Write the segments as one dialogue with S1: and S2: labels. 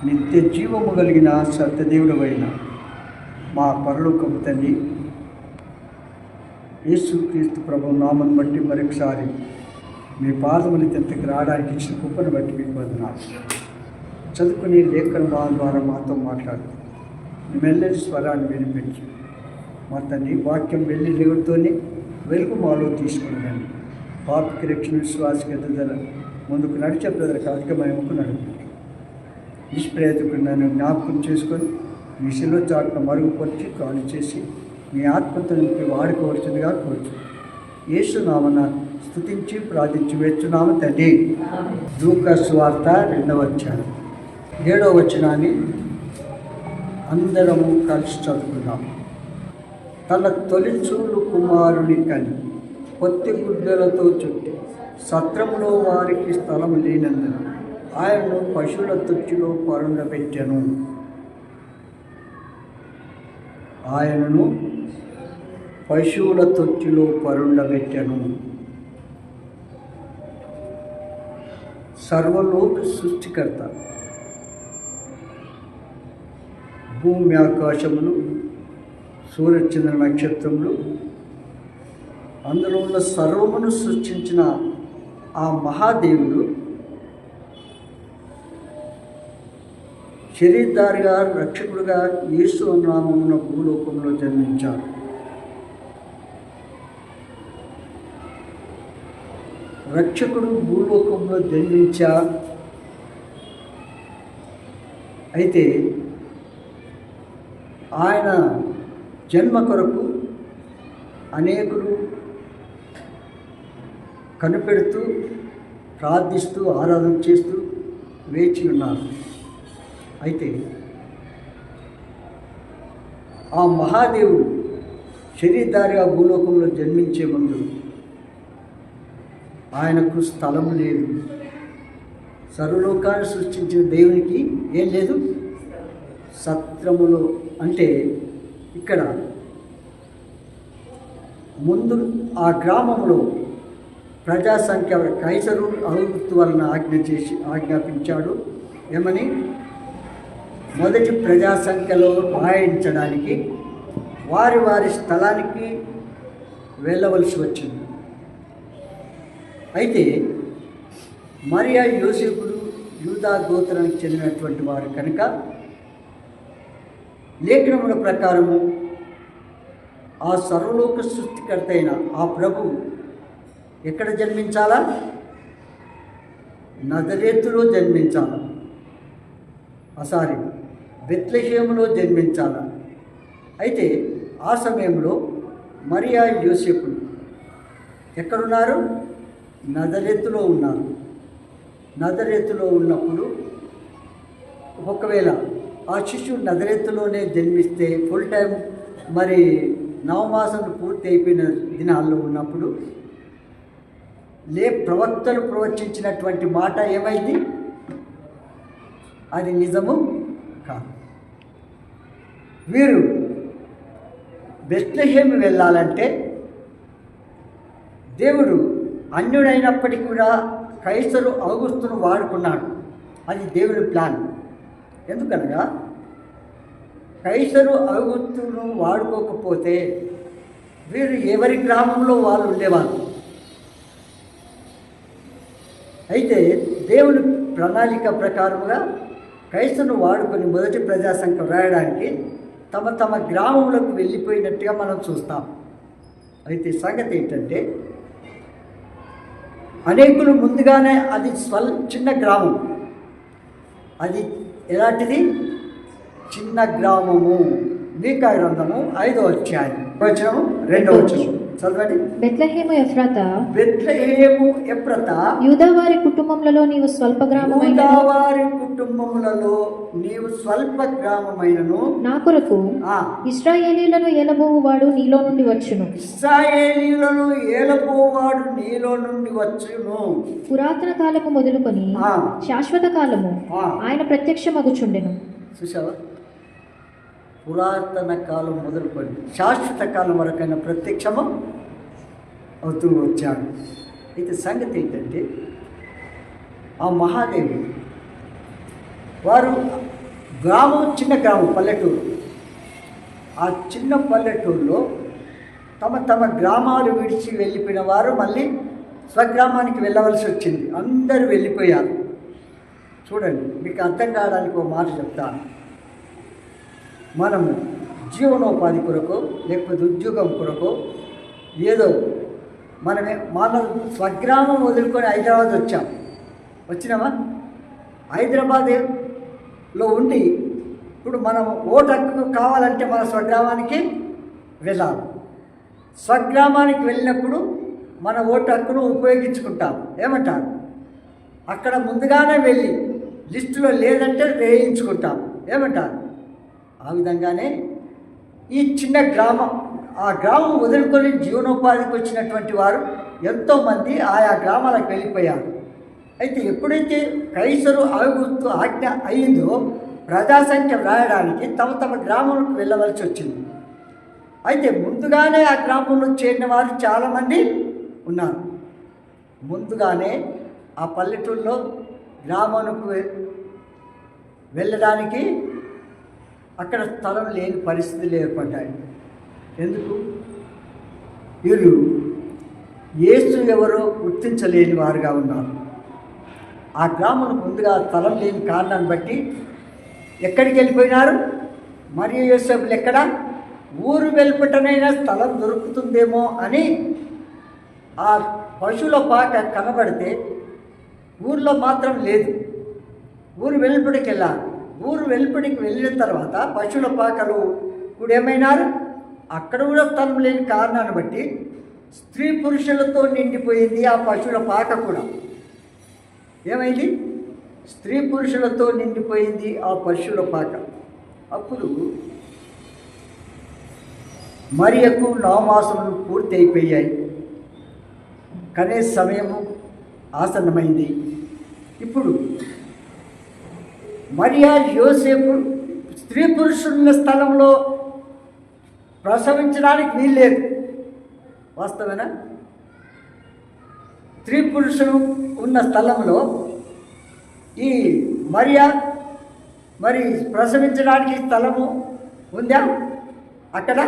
S1: నిత్య జీవము కలిగిన సత్యదేవుడవైన మా పరలోకపు తండ్రి, యేసుక్రీస్తు ప్రభు నామం బట్టి మరొకసారి మీ పాదములు తెంతకి రావడానికి ఇచ్చిన కృపను బట్టి మీకు వందనాలు. చదువుకుని లేఖన భావం ద్వారా మాతో మాట్లాడు, మెల్లని స్వరాన్ని వినిపించి మా తండ్రి వాక్యం వెళ్ళి దేవుడితోనే వెలుగు మాలో తీసుకున్నాను. పాపకి రక్షణ విశ్వాసకి ఎదుగుదల ముందుకు నడిచే ప్రజలకు అధికమయముకు నడుపు నిష్ప్రయతకు నన్ను జ్ఞాపకం చేసుకొని మీ శిలో చాటును మరుగుపరిచి కాలు చేసి మీ ఆత్మతో నింపి వాడుకోవలసిందిగా కోరుచు. యేసునామన స్తుతించి ప్రార్థించి వేచున్నాము తండ్రి. లూకా సువార్త 2వ అధ్యాయం 7వ వచనాన్ని అందరము కలిసి చదువుకున్నాము. తన తొలిచూలు కుమారుని కని పొత్తి గుడ్డలతో చుట్టి సత్రములో వారికి స్థలం లేనందున ఆయనను పశువుల తొట్టిలో పరుండబెట్టెను. ఆయనను పశువుల తొట్టిలో పరుండబెట్టెను. సర్వలోక సృష్టికర్త, భూమి ఆకాశములు, సూర్యచంద్ర నక్షత్రములు, అందులో ఉన్న సర్వమును సృష్టించిన ఆ మహాదేవుడు శరీరధారిగా రక్షకుడుగా యేసు నామమున భూలోకంలో జన్మించాడు. రక్షకుడు భూలోకంలో జన్మించా. అయితే ఆయన జన్మ కొరకు అనేకులు కనిపెడుతూ ప్రార్థిస్తూ ఆరాధన చేస్తూ వేచి ఉన్నారు. అయితే ఆ మహాదేవుడు శరీరధారిగా భూలోకంలో జన్మించే ముందు ఆయనకు స్థలం లేదు. సర్వలోకాన్ని సృష్టించిన దేవునికి ఏం లేదు? సత్రములో అంటే ఇక్కడ ముందు ఆ గ్రామంలో ప్రజాసంఖ్య కైసరు అగుస్తు వలన ఆజ్ఞాపించాడు. ఏమని? మొదటి ప్రజాసంఖ్యలో రాయించడానికి వారి వారి స్థలానికి వెళ్ళవలసి వచ్చింది. అయితే మరియా యోసేపులు యూదా గోత్రానికి చెందినటువంటి వారు కనుక లేఖనముల ప్రకారము ఆ సర్వలోక సృష్టికర్త అయిన ఆ ప్రభు ఎక్కడ జన్మించాలా? నజరేతులో జన్మించాలా? బెత్లెహేములో జన్మించాలా? అయితే ఆ సమయంలో మరియా యోసేపులు ఎక్కడున్నారు? నజరేతులో ఉన్నారు. నజరేతులో ఉన్నప్పుడు ఒకవేళ ఆ శిశువు నజరేతులోనే జన్మిస్తే ఫుల్ టైం మరి నవమాసం పూర్తి అయిపోయిన దినాల్లో ఉన్నప్పుడు ప్రవక్తలు ప్రవచించినటువంటి మాట ఏమైంది? అది నిజము కాదు. వీరు బెత్లెహేము వెళ్ళాలంటే దేవుడు అన్యుడైనప్పటికీ కూడా కైసరు ఔగుస్తును వాడుకున్నాడు. అది దేవుడి ప్లాన్. ఎందుకనగా కైసరు ఔగుస్తును వాడుకోకపోతే వీరు ఎవరి గ్రామంలో వాళ్ళు ఉండేవాళ్ళు. అయితే దేవుని ప్రణాళిక ప్రకారముగా కైసరును వాడుకొని మొదటి ప్రజాసంఖ్య రాయడానికి తమ తమ గ్రామంలోకి వెళ్ళిపోయినట్టుగా మనం చూస్తాం. అయితే సంగతి ఏంటంటే అనేకులు ముందుగానే అది చిన్న గ్రామం. అది ఎలాంటిది? చిన్న గ్రామము. మీకా గ్రంథము 5వ అధ్యాయం వచనము 2వ వచనం చదవండి.
S2: బెత్లెహేము ఎఫ్రాతా,
S1: బెత్లెహేము ఎఫ్రాతా,
S2: యూదావారి కుటుంబములలో నీవు స్వల్ప గ్రామమైనను,
S1: యూదావారి కుటుంబములలో నీవు స్వల్ప గ్రామమైనను,
S2: నా కొరకు ఇశ్రాయేలీయులను ఏలబోవువాడు నీలో నుండి వచ్చును.
S1: ఇశ్రాయేలీయులను ఏలబోవాడు నీలో నుండి వచ్చును.
S2: పురాతన కాలము మొదలుకొని శాశ్వత కాలము ఆయన ప్రత్యక్షమగుచుండెను.
S1: చూసావా? పురాతన కాలం మొదలుకొని శాశ్వత కాలం వరకైనా ప్రత్యక్షము అవుతూ వచ్చాడు. అయితే సంగతి ఏంటంటే ఆ మహాదేవుడు వారు గ్రామం, చిన్న గ్రామం, పల్లెటూరు. ఆ చిన్న పల్లెటూరులో తమ తమ గ్రామాలు విడిచి వెళ్ళిపోయిన వారు మళ్ళీ స్వగ్రామానికి వెళ్ళవలసి వచ్చింది. అందరూ వెళ్ళిపోయారు. చూడండి, మీకు అర్థం కావడానికి ఒక మాట చెప్తాను. మనము జీవనోపాధి కొరకు లేకపోతే ఉద్యోగం కొరకు ఏదో మన స్వగ్రామం వదులుకొని హైదరాబాద్ వచ్చినామా? హైదరాబాద్లో ఉండి ఇప్పుడు మనం ఓటు హక్కు కావాలంటే మన స్వగ్రామానికి వెళ్ళాలి. స్వగ్రామానికి వెళ్ళినప్పుడు మన ఓటు హక్కును ఉపయోగించుకుంటాం. ఏమంటారు? అక్కడ ముందుగానే వెళ్ళి లిస్టులో లేదంటే వేయించుకుంటాం. ఏమంటారు? ఆ విధంగానే ఈ చిన్న గ్రామం, ఆ గ్రామం వదులుకొని జీవనోపాధికి వచ్చినటువంటి వారు ఎంతోమంది ఆయా గ్రామాలకు వెళ్ళిపోయారు. అయితే ఎప్పుడైతే కైసరు ఆగుస్తూ ఆజ్ఞ అయిందో ప్రజాసంఖ్య వ్రాయడానికి తమ తమ గ్రామంలోకి వెళ్ళవలసి వచ్చింది. అయితే ముందుగానే ఆ గ్రామంలో చేరిన వారు చాలామంది ఉన్నారు. ముందుగానే ఆ పల్లెటూరులో గ్రామానికి వెళ్ళడానికి అక్కడ స్థలం లేని పరిస్థితులు ఏర్పడ్డాయి. ఎందుకు? వీళ్ళు యేసు ఎవరో గుర్తించలేని వారుగా ఉన్నారు. ఆ గ్రామం ముందుగా స్థలం లేని కారణాన్ని బట్టి ఎక్కడికి వెళ్ళిపోయినారు? మరియు యోసేపులు ఎక్కడ? ఊరు వెలుపటనైనా స్థలం దొరుకుతుందేమో అని ఆ పశువుల పాక కనబడితే ఊరిలో మాత్రం లేదు. ఊరు వెలుపడికి వెళ్ళారు. ఊరు వెలుపడికి వెళ్ళిన తర్వాత పశువుల పాకలు కూడా ఏమైనారు? అక్కడ కూడా స్థలం లేని కారణాన్ని బట్టి స్త్రీ పురుషులతో నిండిపోయింది ఆ పశువుల పాక కూడా. ఏమైంది? స్త్రీ పురుషులతో నిండిపోయింది ఆ పశువుల పాక. అప్పుడు మరియకు 9 మాసములు పూర్తి అయిపోయాయి. కనీస సమయము ఆసన్నమైంది. ఇప్పుడు మరియా యోసేపు స్త్రీ పురుషుల స్థలంలో ప్రసవించడానికి వీల్లేదు. వాస్తవేనా? స్త్రీ పురుషులు ఉన్న స్థలంలో ఈ మరియా మరి ప్రసవించడానికి స్థలము ఉందా? అక్కడ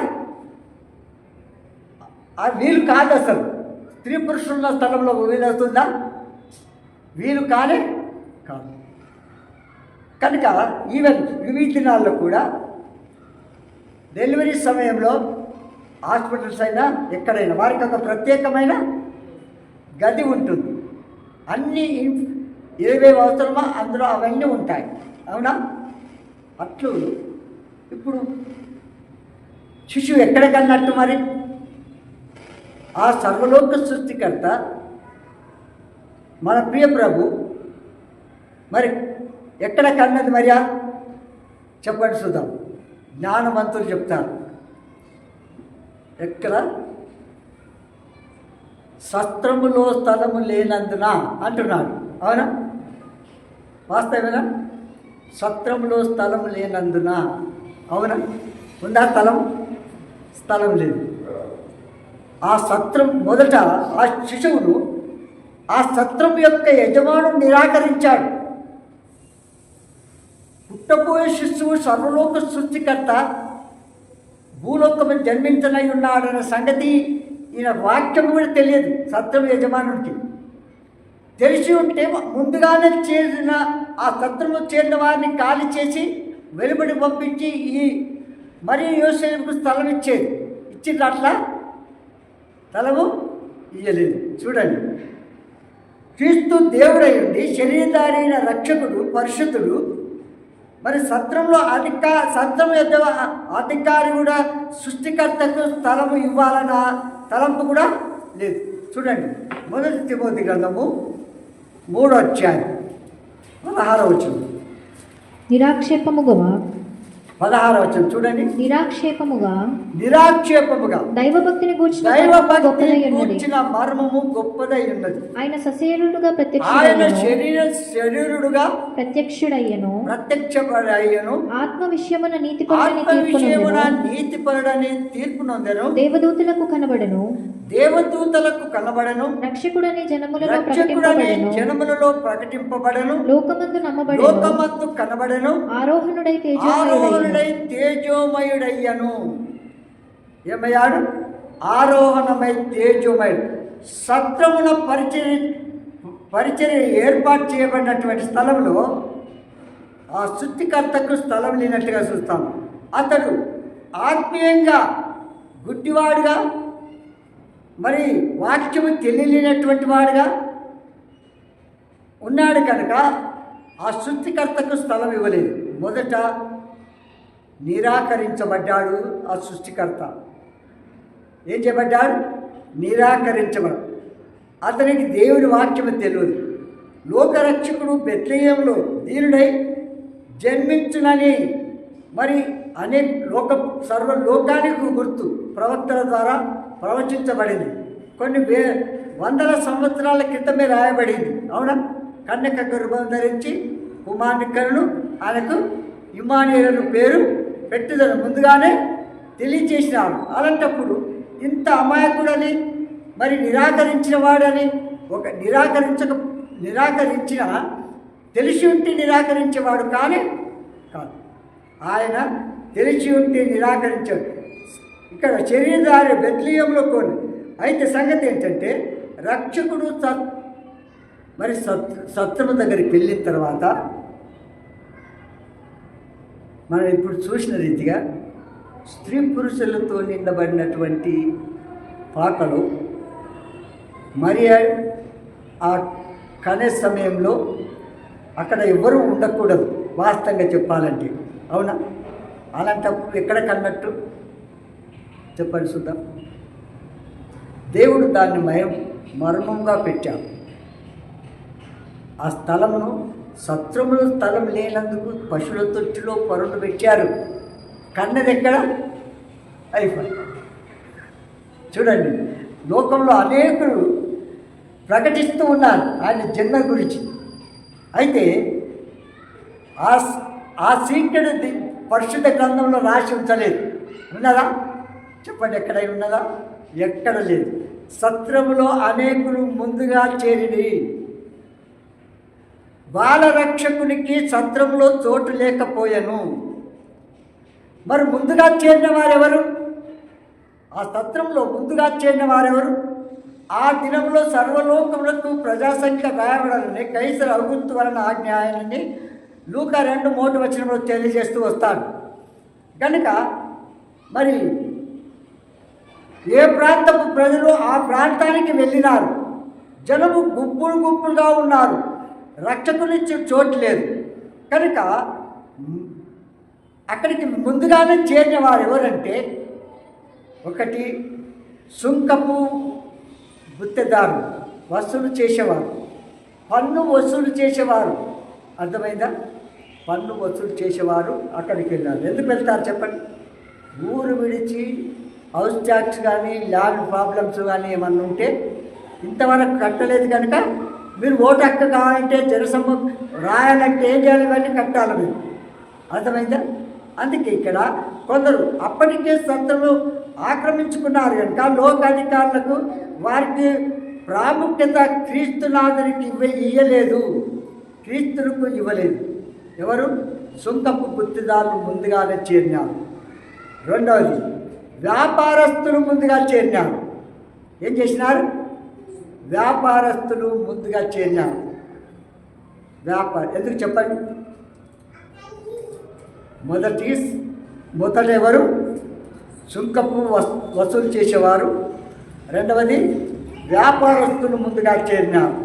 S1: ఆ వీలు కాదు. అసలు స్త్రీ పురుషుల స్థలంలో వీలవుతుందా? వీలు కానే కాదు. కనుక ఈవెన్ ఈ దినాల్లో కూడా డెలివరీ సమయంలో హాస్పిటల్స్ అయినా ఎక్కడైనా వారికి ఒక ప్రత్యేకమైన గది ఉంటుంది. అన్నీ ఏవేవి అవసరమో అందులో అవన్నీ ఉంటాయి. అవునా? అట్లు ఇప్పుడు శిశువు ఎక్కడికన్నట్టు మరి ఆ సర్వలోక సృష్టికర్త మన ప్రియ ప్రభు మరి ఎక్కడ కన్నది మరియా? చెప్పండి చూద్దాం. జ్ఞానవంతులు చెప్తారు. ఎక్కడ? శస్త్రములో స్థలము లేనందున అంటున్నాడు. అవునా? వాస్తవేనా? సత్రములో స్థలము లేనందున. అవునా? ఉందా స్థలం? స్థలం లేదు. ఆ సత్రం మొదట ఆ శిశువును ఆ సత్రం యొక్క యజమానుడు నిరాకరించాడు. పుట్టబోయే శిశువు సర్వలోక సృష్టికర్త భూలోకము జన్మించనై ఉన్నాడన్న సంగతి ఈయన వాక్యం కూడా తెలియదు. సత్రం యజమానుడికి తెలిసి ఉంటే ముందుగానే చేరిన ఆ సత్రంలో చేరిన వారిని ఖాళీ చేసి వెలుబడి పంపించి ఈ మరి యోసేపుకు స్థలం ఇచ్చేది. ఇచ్చింది అట్లా స్థలము ఇయ్యలేదు. చూడండి, క్రీస్తు దేవుడై ఉండి శరీరధారి అయిన రక్షకుడు పరిశుద్ధుడు మరి సత్రంలో సత్రం యొక్క అధికారి కూడా సృష్టికర్తకు స్థలము ఇవ్వాలన్న తలంపు కూడా లేదు. చూడండి, 1 తిమోతి గ్రంథము 3వ అధ్యాయం 16వ వచనం.
S2: నిరాక్షేపముగా
S1: 16వ వచనం చూడండి.
S2: నిరాక్షేపముగా
S1: దైవభక్తిని గూర్చిన మర్మము గొప్పదై ఉన్నది.
S2: ఆయన సశరీరుడుగా ప్రత్యక్షుడయ్యను ఆత్మ విషయమున నీతిపరుడని తీర్పు నొందెను. దేవదూతలకు కనబడెను.
S1: దేవదూతలకు కనబడను,
S2: రక్షకుడని జనములలో
S1: రక్షకుడని
S2: ప్రకటింపబడెను,
S1: జనములలో ప్రకటింపబడను,
S2: లోకమందు నమ్మబడెను,
S1: లోకమందు కనబడను,
S2: ఆరోహణుడై
S1: ఆరోహణుడై తేజోమయుడయ్యను. ఏమయ్యాడు? ఆరోహణమై తేజోమయుడు. సత్రమున పరిచర్య ఏర్పాటు చేయబడినటువంటి స్థలంలో ఆ శుద్ధికర్తకు స్థలం లేనట్టుగా చూస్తాం. అతడు ఆత్మీయంగా గుడ్డివాడుగా, మరి వాక్యము తెలియలేనటువంటి వాడుగా ఉన్నాడు కనుక ఆ సృష్టికర్తకు స్థలం ఇవ్వలేదు. మొదట నిరాకరించబడ్డాడు ఆ సృష్టికర్త. ఏం చేయబడ్డాడు? నిరాకరించబడు. అతనికి దేవుని వాక్యము తెలియదు. లోకరక్షకుడు బెత్లెహేములో దీనుడై జన్మించునని మరి సర్వలోకానికి గుర్తు ప్రవక్తల ద్వారా ప్రవచించబడింది. కొన్ని వందల సంవత్సరాల క్రితమే రాయబడింది. అవునా? కన్యక గర్భం ధరించి కుమారుని కనులు ఆయనకు ఇమ్మానుయేలు పేరు పెట్టుదని ముందుగానే తెలియచేసినాడు. అలాంటప్పుడు ఇంత అమాయకుడని, మరి నిరాకరించిన వాడని, ఒక నిరాకరించిన తెలిసి ఉంటే నిరాకరించేవాడు కాదు. ఆయన తెలిసి ఉంటే నిరాకరించాడు. ఇక్కడ శరీరధారి బెత్లెహేములో కొన్ని. అయితే సంగతి ఏంటంటే, రక్షకుడు సత్రము దగ్గరికి వెళ్ళిన తర్వాత మనం ఇప్పుడు చూసిన రీతిగా స్త్రీ పురుషులతో నిండబడినటువంటి పాకలు మరియా ఆ కనే సమయంలో అక్కడ ఎవరు ఉండకూడదు, వాస్తవంగా చెప్పాలంటే. అవునా? అలాంటప్పుడు ఎక్కడ కన్నట్టు చెప్పండి చూద్దాం. దేవుడు దాన్ని మర్మంగా పెట్టాడు. ఆ స్థలమును సత్రములు స్థలం లేనందుకు పశువుల తొట్టిలో పరులు పెట్టారు. కన్నది ఎక్కడ? అయిపోయి చూడండి, లోకంలో అనేకులు ప్రకటిస్తూ ఉన్నారు ఆయన జన్మ గురించి. అయితే ఆ సీక్రెట్ పరిశుద్ధ గ్రంథంలో రాసి ఉంచలేదు. ఉన్నదా? చెప్పండి, ఎక్కడై ఉన్నదా? ఎక్కడ లేదు. సత్రములో అనేకులు ముందుగా చేరిని. బాలరక్షకునికి సత్రంలో చోటు లేకపోయాను. మరి ముందుగా చేరిన వారెవరు? ఆ సత్రంలో ముందుగా చేరిన వారెవరు? ఆ దినంలో సర్వలోకములకు ప్రజాసంఖ్య రాయబడాలని కైసరు ఔగుస్తు వలన ఆజ్ఞ ఆయనని లూకా 2:3 తెలియజేస్తూ వస్తాడు. కనుక మరి ఏ ప్రాంతపు ప్రజలు ఆ ప్రాంతానికి వెళ్ళినారు. జనము గుంపులుగా ఉన్నారు. రక్షకునిచ్చే చోటు లేదు కనుక అక్కడికి ముందుగానే చేరిన వారు ఎవరంటే, ఒకటి సుంకపు గుత్తెదారు, వసూలు చేసేవారు, పన్ను వసూలు చేసేవారు. అర్థమైందా? పన్ను వసూలు చేసేవారు అక్కడికి వెళ్ళారు. ఎందుకు వెళ్తారు చెప్పండి? ఊరు విడిచి హౌస్ ట్యాక్స్ కానీ ల్యాండ్ ప్రాబ్లమ్స్ కానీ ఏమన్నా ఉంటే ఇంతవరకు కట్టలేదు కనుక మీరు ఓటు హక్కు కావాలంటే జనసమ్మ రాయాలంటే ఏం చేయాలి? ఇవన్నీ కట్టాలి మీరు. అర్థమైందా? అందుకే ఇక్కడ కొందరు అప్పటికే సత్తులు ఆక్రమించుకున్నారు కనుక లోకాధికారులకు వారికి ప్రాముఖ్యత క్రీస్తునాథునికి ఇవ్వలేదు, క్రీస్తులకు ఇవ్వలేదు. ఎవరు? సుంకపు గుత్తిదారులు ముందుగానే చేరినారు. రెండవది, వ్యాపారస్తులు ముందుగా చేరినారు. ఏం చేసినారు? వ్యాపారస్తులు ముందుగా చేరినారు. ఎందుకు చెప్పండి? మొదట ఎవరు? సుంకపు వసూలు చేసేవారు. రెండవది, వ్యాపారస్తులు ముందుగా చేరినారు.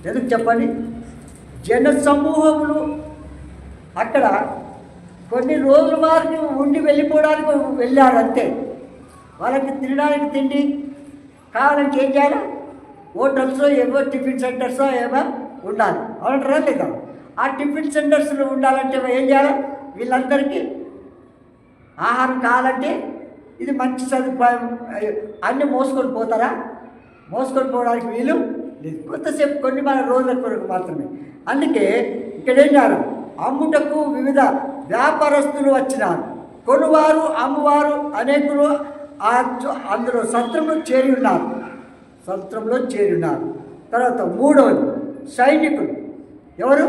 S1: ఎందుకు చెప్పండి? జన సమూహములు అక్కడ కొన్ని రోజుల వారికి ఉండి వెళ్ళిపోవడానికి వెళ్ళారు అంతే. వాళ్ళకి తినడానికి తిండి కావాలంటే ఏం చేయాలి? హోటల్స్ ఏవో టిఫిన్ సెంటర్స్ ఏమో ఉండాలి. అవునంటారా లేదా? ఆ టిఫిన్ సెంటర్స్లో ఉండాలంటే ఏం చేయాలి? వీళ్ళందరికీ ఆహారం కావాలంటే ఇది మంచి సదుపాయం. అన్నీ మోసుకొని పోతారా? మోసుకొని పోవడానికి వీలు లేదు. కొంతసేపు కొన్ని మన రోజుల కొరకు మాత్రమే. అందుకే ఇక్కడ ఏం చేయాలి? అమ్ముటకు వివిధ వ్యాపారస్తులు వచ్చినారు. కొనువారు అమ్మువారు అనేకులు అందులో సత్రంలో చేరి ఉన్నారు. సత్రంలో చేరి ఉన్నారు. తర్వాత మూడవది సైనికులు. ఎవరు?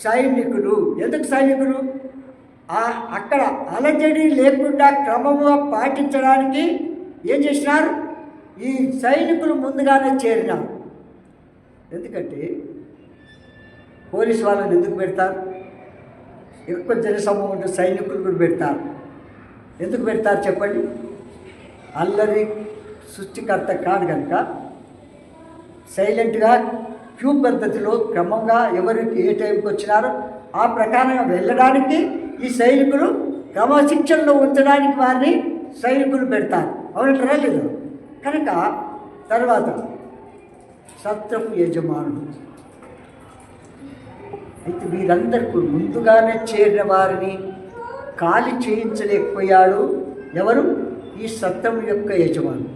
S1: సైనికులు. ఎందుకు సైనికులు? అక్కడ అలజడి లేకుండా క్రమముగా పాటించడానికి ఏం చేసినారు? ఈ సైనికులు ముందుగానే చేరినారు. ఎందుకంటే పోలీసు వాళ్ళని ఎందుకు పెడతారు? ఎక్కువ జనసమూహం ఉంటే సైనికులు కూడా పెడతారు. ఎందుకు పెడతారు చెప్పండి? అల్లరి సృష్టికర్త కాదు కనుక సైలెంట్గా క్యూ పద్ధతిలో క్రమంగా ఎవరికి ఏ టైంకి వచ్చినారో ఆ ప్రకారంగా వెళ్ళడానికి ఈ సైనికులు క్రమశిక్షణలో ఉంచడానికి వారిని సైనికులు పెడతారు. అవునంటారా లేదు? కనుక తర్వాత సత్రపు యజమానుడు. అయితే వీరందరికీ ముందుగానే చేరిన వారిని ఖాళీ చేయించలేకపోయాడు ఎవరు? ఈ సత్రం యొక్క యజమానుడు.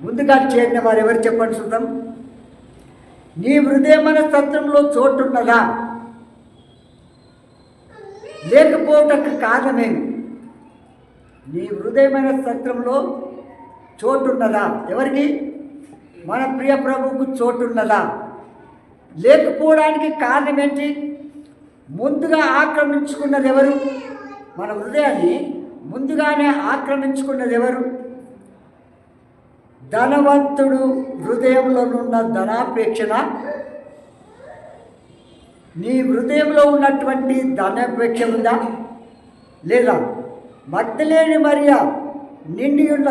S1: ముందుగా చేరిన వారు ఎవరు చెప్పండి చూద్దాం. నీ హృదయమైన సత్రంలో చోటున్నదా? లేకపోవటకు కారణమేమి? నీ హృదయమైన సత్రంలో చోటున్నదా? ఎవరికి? మన ప్రియ ప్రభువుకు చోటున్నదా? లేకపోవడానికి కారణం ఏంటి? ముందుగా ఆక్రమించుకున్నది ఎవరు? మన హృదయాన్ని ముందుగానే ఆక్రమించుకున్నది ఎవరు? ధనవంతుడు హృదయంలోనున్న ధనాపేక్షణ. నీ హృదయంలో ఉన్నటువంటి ధనాపేక్ష ఉందా లేదా? మగ్దలేని మరియా నిండి ఉన్న,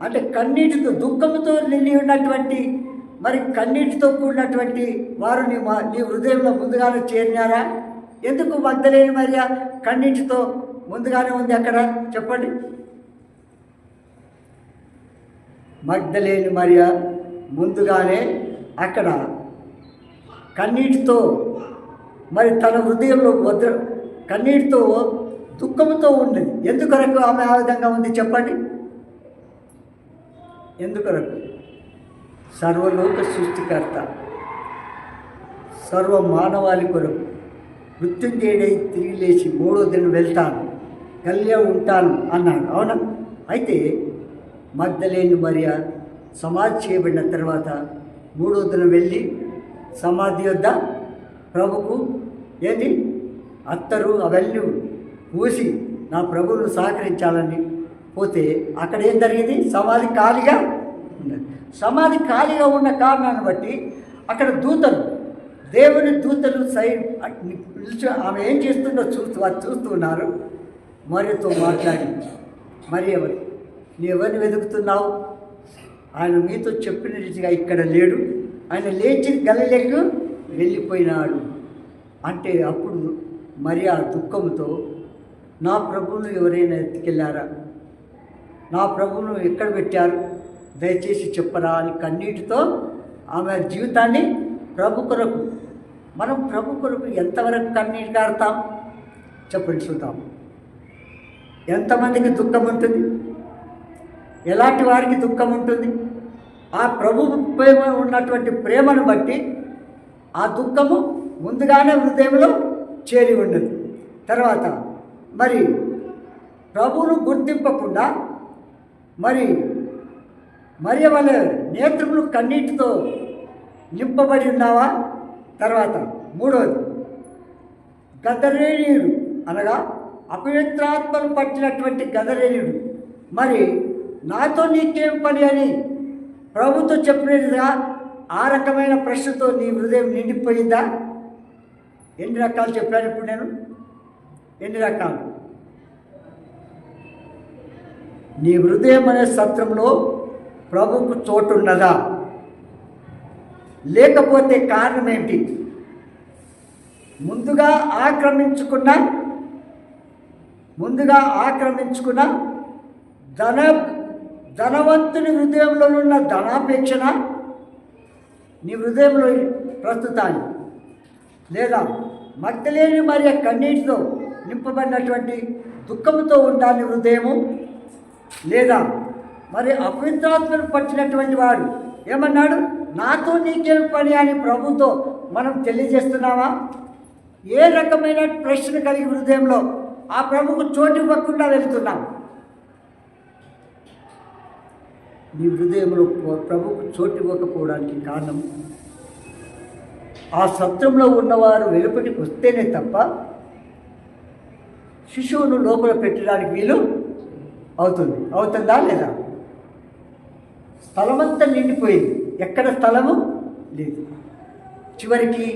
S1: అంటే కన్నీటితో దుఃఖంతో నిండి ఉన్నటువంటి, మరి కన్నీటితో కూడినటువంటి వారు నీ హృదయంలో ముందుగానే చేరినారా? ఎందుకు మగ్దలేని మరియా కన్నీటితో ముందుగానే ఉంది అక్కడ చెప్పండి? మగ్దలేని మరియా ముందుగానే అక్కడ కన్నీటితో, మరి తన హృదయంలో కన్నీటితో దుఃఖంతో ఉండేది. ఎందుకొరకు ఆమె ఆ విధంగా ఉంది చెప్పండి? ఎందుకొరకు? సర్వలోక సృష్టికర్త, సర్వ మానవాళి కొరకు మృత్యుంజయుడై తిరిగి లేచి మూడో దినం వెళ్తాను, కలిగే ఉంటాను అన్నాడు. అవునా? అయితే మగ్దలేని మరియా సమాధి చేయబడిన తర్వాత మూడో దినం వెళ్ళి సమాధి వద్ద ప్రభుకు ఏంటి అత్తరు అవన్నీ పూసి నా ప్రభువును సహకరించాలని పోతే అక్కడ ఏం జరిగింది? సమాధి ఖాళీగా ఉన్నది. సమాధి ఖాళీగా ఉన్న కారణాన్ని బట్టి అక్కడ దూతలు, దేవుని దూతలు పిలిచి ఆమె ఏం చేస్తుందో చూస్తూ ఉన్నారు. మరియతో మాట్లాడి, మరి ఎవరు? నీ ఎవరిని వెతుకుతున్నావు? ఆయన మీతో చెప్పిన రీతిగా ఇక్కడ లేడు, ఆయన లేచి గలిలేకు వెళ్ళిపోయినాడు అంటే అప్పుడు మరి ఆ దుఃఖంతో నా ప్రభువును ఎవరైనా ఎత్తుకెళ్ళారా? నా ప్రభువును ఎక్కడ పెట్టారు? దయచేసి చెప్పరా అని కన్నీటితో ఆమె జీవితాన్ని ప్రభు కొరకు, మనం ప్రభు కొరకు ఎంతవరకు కన్నీటి కారుతాం చెప్పండి చూద్దాం. ఎంతమందికి దుఃఖం ఉంటుంది? ఎలాంటి వారికి దుఃఖం ఉంటుంది? ఆ ప్రభు ప్రేమ ఉన్నటువంటి ప్రేమను బట్టి ఆ దుఃఖము ముందుగానే హృదయంలో చేరి ఉన్నది. తర్వాత మరి ప్రభువును గుర్తింపకుండా మరి వల్ల నేత్రములు కన్నీటితో నింపబడి ఉన్నావా? తర్వాత మూడవది గదరేనీయుడు, అనగా అపవిత్రాత్మను పట్టినటువంటి గదరేనీయుడు, మరి నాతో నీకేం పని అని ప్రభుతో చెప్పినట్టుగా ఆ రకమైన ప్రశ్నతో నీ హృదయం నిండిపోయిందా? ఎన్ని రకాలు చెప్పాను ఇప్పుడు నేను? ఎన్ని రకాలు? నీ హృదయం అనే సత్రంలో ప్రభువుకు చోటున్నదా? లేకపోతే కారణం ఏంటి? ముందుగా ఆక్రమించుకున్న ధనవంతుని హృదయంలో ఉన్న ధనాపేక్షణ నీ హృదయంలో ప్రస్తుతాన్ని, లేదా మగ్దలేని మరియ కన్నీటితో నింపబడినటువంటి దుఃఖంతో ఉండాలి హృదయము, లేదా మరి అపవిత్రాత్మను పట్టినటువంటి వాడు ఏమన్నాడు? నాతో నీకేం పని అని ప్రభుతో మనం తెలియజేస్తున్నావా? ఏ రకమైన ప్రశ్న కలిగి హృదయంలో ఆ ప్రభుకు చోటు ఇవ్వకుండా వెళ్తున్నాం? నీ హృదయంలో ప్రభువుకు చోటు ఇవ్వకపోవడానికి కారణం ఆ సత్రంలో ఉన్నవారు వెలుపటికి వస్తేనే తప్ప శిశువును లోపల పెట్టడానికి వీలు అవుతుందా లేదా? స్థలమంతా నిండిపోయింది, ఎక్కడ స్థలము లేదు. చివరికి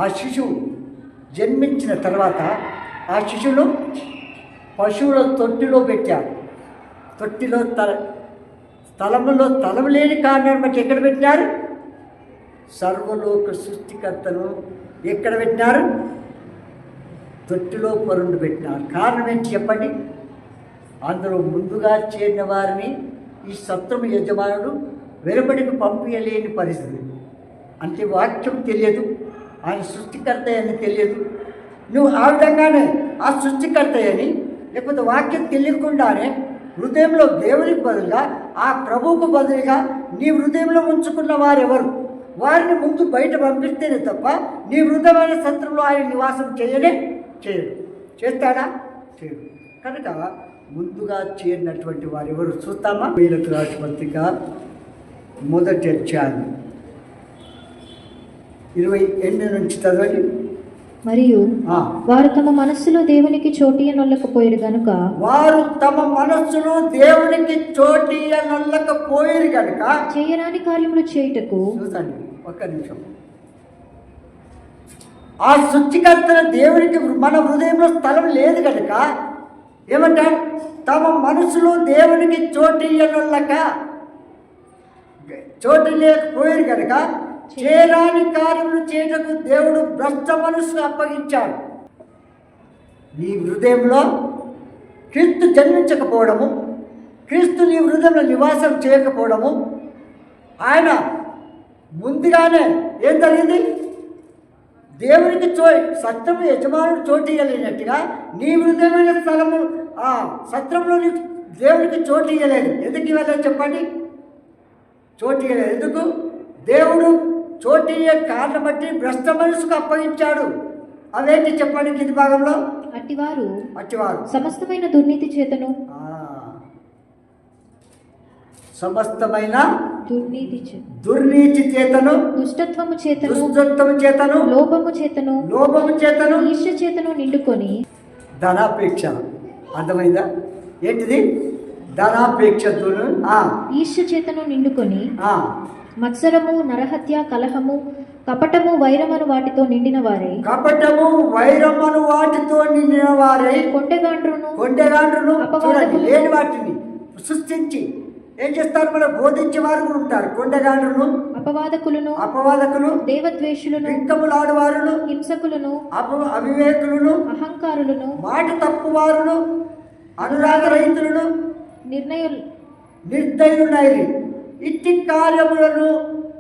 S1: ఆ శిశువు జన్మించిన తర్వాత ఆ శిశువును పశువుల తొట్టిలో పెట్టారు. తొట్టిలో స్థలం లేని కారణాన్ని బట్టి ఎక్కడ పెట్టినారు? సర్వలోక సృష్టికర్తను ఎక్కడ పెట్టినారు? తొట్టిలో పరుండు పెట్టినారు. కారణం ఏంటి చెప్పండి? అందులో ముందుగా చేరిన వారిని ఈ సత్రము యజమానుడు వెలుబడికి పంపించలేని పరిస్థితి. అంటే వాక్యం తెలియదు, ఆయన సృష్టికర్త అని తెలియదు. నువ్వు ఆ విధంగానే ఆ సృష్టికర్త అని, లేకపోతే వాక్యం తెలియకుండానే హృదయంలో దేవునికి బదులుగా ఆ ప్రభువుకు బదులుగా నీ హృదయంలో ఉంచుకున్న వారెవరు? వారిని ముందు బయట పంపిస్తేనే తప్ప నీ హృదయమైన సత్రంలో ఆయన నివాసం చేయడు. చేస్తాడా? చేయడు. కనుక ముందుగా చేరినటువంటి వారు ఎవరు చూస్తామా? వీళ్ళకు రాసిన పత్రిక 1వ అధ్యాయం 28 నుంచి చదవండి.
S2: మరియు వారు తమ మనస్సులో దేవునికి చోటియనొల్లకపోయారు గనుక చేయరాని కార్యములు చేయుటకు.
S1: చూడండి ఒక్క నిమిషం. ఆ సృష్టికర్తల దేవునికి మన హృదయంలో స్థలం లేదు కనుక ఏమంటారు? తమ మనసులో దేవునికి చోటు లేకపోయారు కనుక చేరాని కార్యములు చేయటకు దేవుడు భ్రష్ట మనసు అప్పగించాడు. నీ హృదయంలో క్రీస్తు జన్మించకపోవడము, క్రీస్తు నీ హృదయంలో నివాసం చేయకపోవడము, ఆయన ముందుగానే ఏం జరిగింది? దేవునికి సత్రము యజమానుడు చోటు ఇవ్వలేనట్టుగా నీ హృదయమైన స్థలము ఆ సత్రంలో దేవునికి చోటు ఇవ్వలేదు. ఎందుకు ఇవ్వలేదు చెప్పండి? చోటు ఇవ్వలేదు. ఎందుకు? దేవుడు చోటు ఇయ్యే కారణం బట్టి భ్రష్ట మనసుకు అప్పగించాడు. అవేంటి చెప్పండి? కింది భాగంలో
S2: అట్టివారు
S1: సమస్తమైన
S2: దుర్నీతి చేతను
S1: దుర్నీతి చేతను
S2: దుష్టత్వము
S1: చేతను
S2: లోభము చేతను ఈర్ష్య చేతను నిండుకొని
S1: ధనాపేక్ష. అర్థమైందా? ఏంటిది? ధనాపేక్షతో
S2: ఈర్ష్య చేతను నిండుకొని మత్సరము, నరహత్య, కలహము, కపటము, వైరమను వాటితో నిండిన వారే కొండెగాండ్రును
S1: లేని వాటిని సృష్టించి ఏం చేస్తారు? మన బోధించే వారు ఉంటారు. కొండగాండ్రును, అపవాదకులు,
S2: దేవద్వేషులను,
S1: ఇంకములాడువారును,
S2: హింసకులను,
S1: అవివేకులను,
S2: అహంకారులను,
S1: మాట తప్పువారును, అనురాగ రహితులను, నిర్దయులైరి. ఇట్టి కార్యములను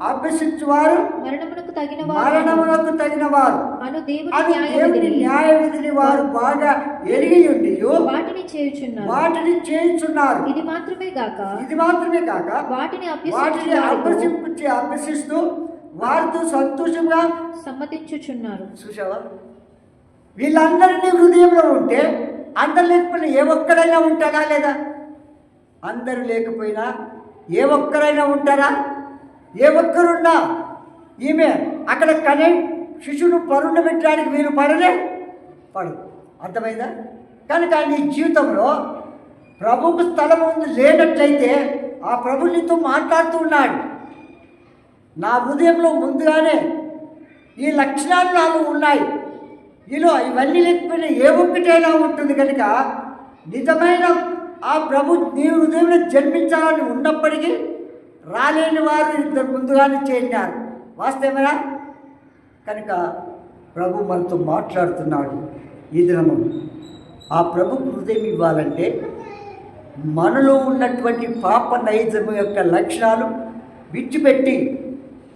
S1: అభ్యసించువారు మరణమునకు తగిన వారు
S2: అను దేవుని
S1: న్యాయ విధిని వారు బాగా ఎరిగి ఉండి
S2: వాటిని
S1: చేయుచున్నారు.
S2: ఇది మాత్రమే కాక
S1: వాటిని అభ్యసిస్తూ వారితో సంతోషంగా
S2: సమ్మతించుచున్నారు.
S1: చూసావా? వీళ్ళందరినీ హృదయంలో ఉంటే అందరు లేకపోయినా ఏ ఒక్కడైనా ఉంటారా లేదా? అందరూ లేకపోయినా ఏ ఒక్కరైనా ఉంటారా? ఏ ఒక్కరున్నా ఈమె అక్కడ కనే శిశువును పరుండ పెట్టడానికి వీలు పడదు. అర్థమైందా? కనుక నీ జీవితంలో ప్రభువుకు స్థలం లేనట్లయితే ఆ ప్రభు నీతో మాట్లాడుతూ ఉన్నాడు. నా హృదయంలో ముందుగానే ఈ లక్షణాలు నాలో ఉన్నాయి, ఇవన్నీ లేకపోయినా ఏ ఒక్కటైనా ఉంటుంది. కనుక నిజమైన ఆ ప్రభు నీ హృదయంలో జన్మించాలని ఉన్నప్పటికీ రాలేని వారు ఇద్దరు ముందుగానే చేరినారు. వాస్తవమేనా? కనుక ప్రభు మనతో మాట్లాడుతున్నాడు ఈ దినము. ఆ ప్రభుకు హృదయం ఇవ్వాలంటే మనలో ఉన్నటువంటి పాప నైజము యొక్క లక్షణాలు విడిచిపెట్టి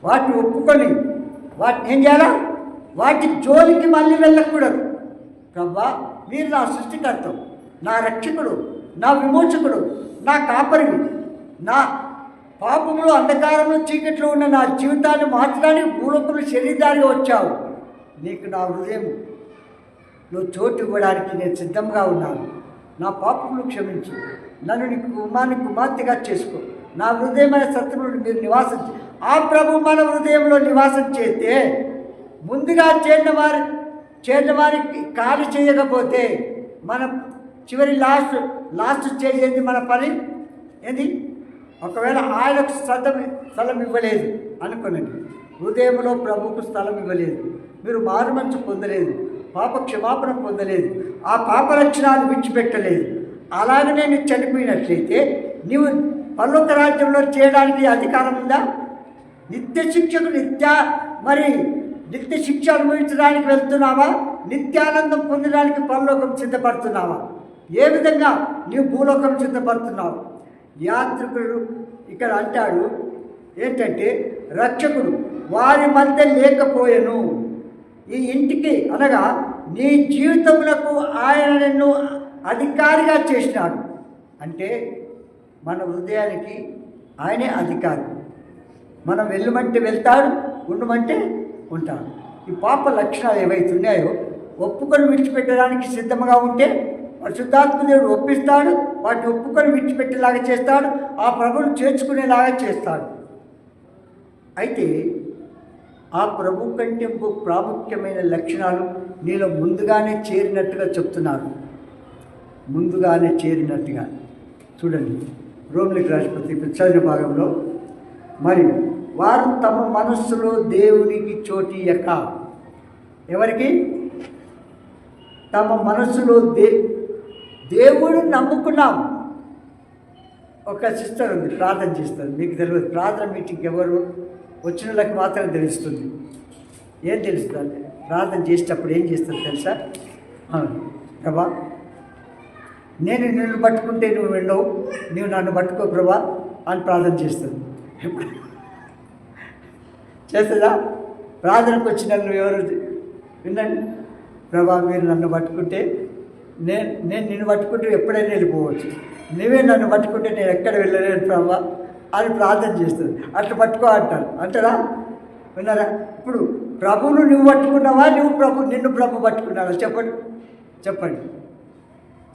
S1: వాటిని ఒప్పుకొని వాటిని ఏం చేయాలా? వాటి జోలికి మళ్ళీ వెళ్ళకూడదు. ప్రభా, మీరు నా సృష్టికర్త, నా రక్షకుడు, నా విమోచకుడు, నా కాపరివి. నా పాపంలో, అంధకారంలో, చీకట్లో ఉన్న నా జీవితాన్ని మార్చడానికి భూలోకంలో శరీరానికి వచ్చావు. నీకు నా హృదయంలో చోటు ఇవ్వడానికి నేను సిద్ధంగా ఉన్నాను. నా పాపములు క్షమించు, నన్ను నీ కుమార్తెగా చేసుకో, నా హృదయమైన సత్యములు మీరు నివాసం ఆ ప్రభు మన హృదయంలో నివాసం చేస్తే ముందుగా చేరిన వారికి ఖాళీ చేయకపోతే మన చివరి లాస్ట్ స్టేజ్ ఏంది? మన పని ఏంది? ఒకవేళ ఆయనకు స్థలం ఇవ్వలేదు అనుకోనండి, హృదయంలో ప్రభుకు స్థలం ఇవ్వలేదు, మీరు మారుమంచు పొందలేదు, పాప క్షమాపణ పొందలేదు, ఆ పాప లక్షణాలు విడిచిపెట్టలేదు, అలాగనే నీవు చనిపోయినట్లయితే నీవు పరలోక రాజ్యంలో చేయడానికి అధికారం ఉందా? నిత్య శిక్షకు నిత్య శిక్ష అనుభవించడానికి వెళ్తున్నావా? నిత్యానందం పొందడానికి పరలోకం సిద్ధపడుతున్నావా? ఏ విధంగా నీవు భూలోకం సిద్ధపడుతున్నావు? యాత్రికుడు ఇక్కడ అంటాడు ఏంటంటే, రక్షకుడు వారి మధ్య లేకపోయెను, ఈ ఇంటికి అనగా నీ జీవితములకు ఆయన నిన్ను అధికారిగా చేసినాడు. అంటే మన హృదయానికి ఆయనే అధికారి. మనం వెళ్ళమంటే వెళ్తాడు, ఉండమంటే ఉంటాడు. ఈ పాప లక్షణాలు ఏవైతే ఉన్నాయో ఒప్పుకొని విడిచిపెట్టడానికి సిద్ధంగా ఉంటే పరిశుద్ధాత్మ దేవుడు ఒప్పిస్తాడు, వాటిని ఒప్పుకొని విడిచిపెట్టేలాగా చేస్తాడు, ఆ ప్రభువును చేర్చుకునేలాగా చేస్తాడు. అయితే ఆ ప్రభు కంటే ప్రాముఖ్యమైన లక్షణాలు నీలో ముందుగానే చేరినట్టుగా చెప్తున్నారు. ముందుగానే చేరినట్టుగా చూడండి, రోమిలికి రాష్ట్రపతి ప్రచార భాగంలో, మరి వారు తమ మనస్సులో దేవునికి చోటియక, ఎవరికి? తమ మనస్సులో దేవుడు నమ్ముకున్నాం. ఒక సిస్టర్ ఉంది, ప్రార్థన చేస్తుంది. మీకు తెలియదు, ప్రార్థన మీటింగ్ ఎవరు వచ్చిన వాళ్ళకి మాత్రం తెలుస్తుంది. ఏం తెలుస్తుంది? ప్రార్థన చేసేటప్పుడు ఏం చేస్తుంది తెలుసా? ప్రభా, నేను నిన్ను పట్టుకుంటే నువ్వు వెళ్ళవు, నువ్వు నన్ను పట్టుకో ప్రభా అని ప్రార్థన చేస్తుంది. చేస్తుందా? ప్రార్థనకు వచ్చిన నువ్వు ఎవరు వినండి, ప్రభా మీరు నన్ను పట్టుకుంటే నేను నిన్ను పట్టుకుంటే ఎప్పుడైనా వెళ్ళిపోవచ్చు, నువ్వే నన్ను పట్టుకుంటే నేను ఎక్కడ వెళ్ళలేను ప్రభా అని ప్రార్థన చేస్తుంది. అట్లా పట్టుకో అంటారా? విన్నారా? ఇప్పుడు ప్రభువును నువ్వు పట్టుకున్నావా, నిన్ను ప్రభు పట్టుకున్నావా? చెప్పండి.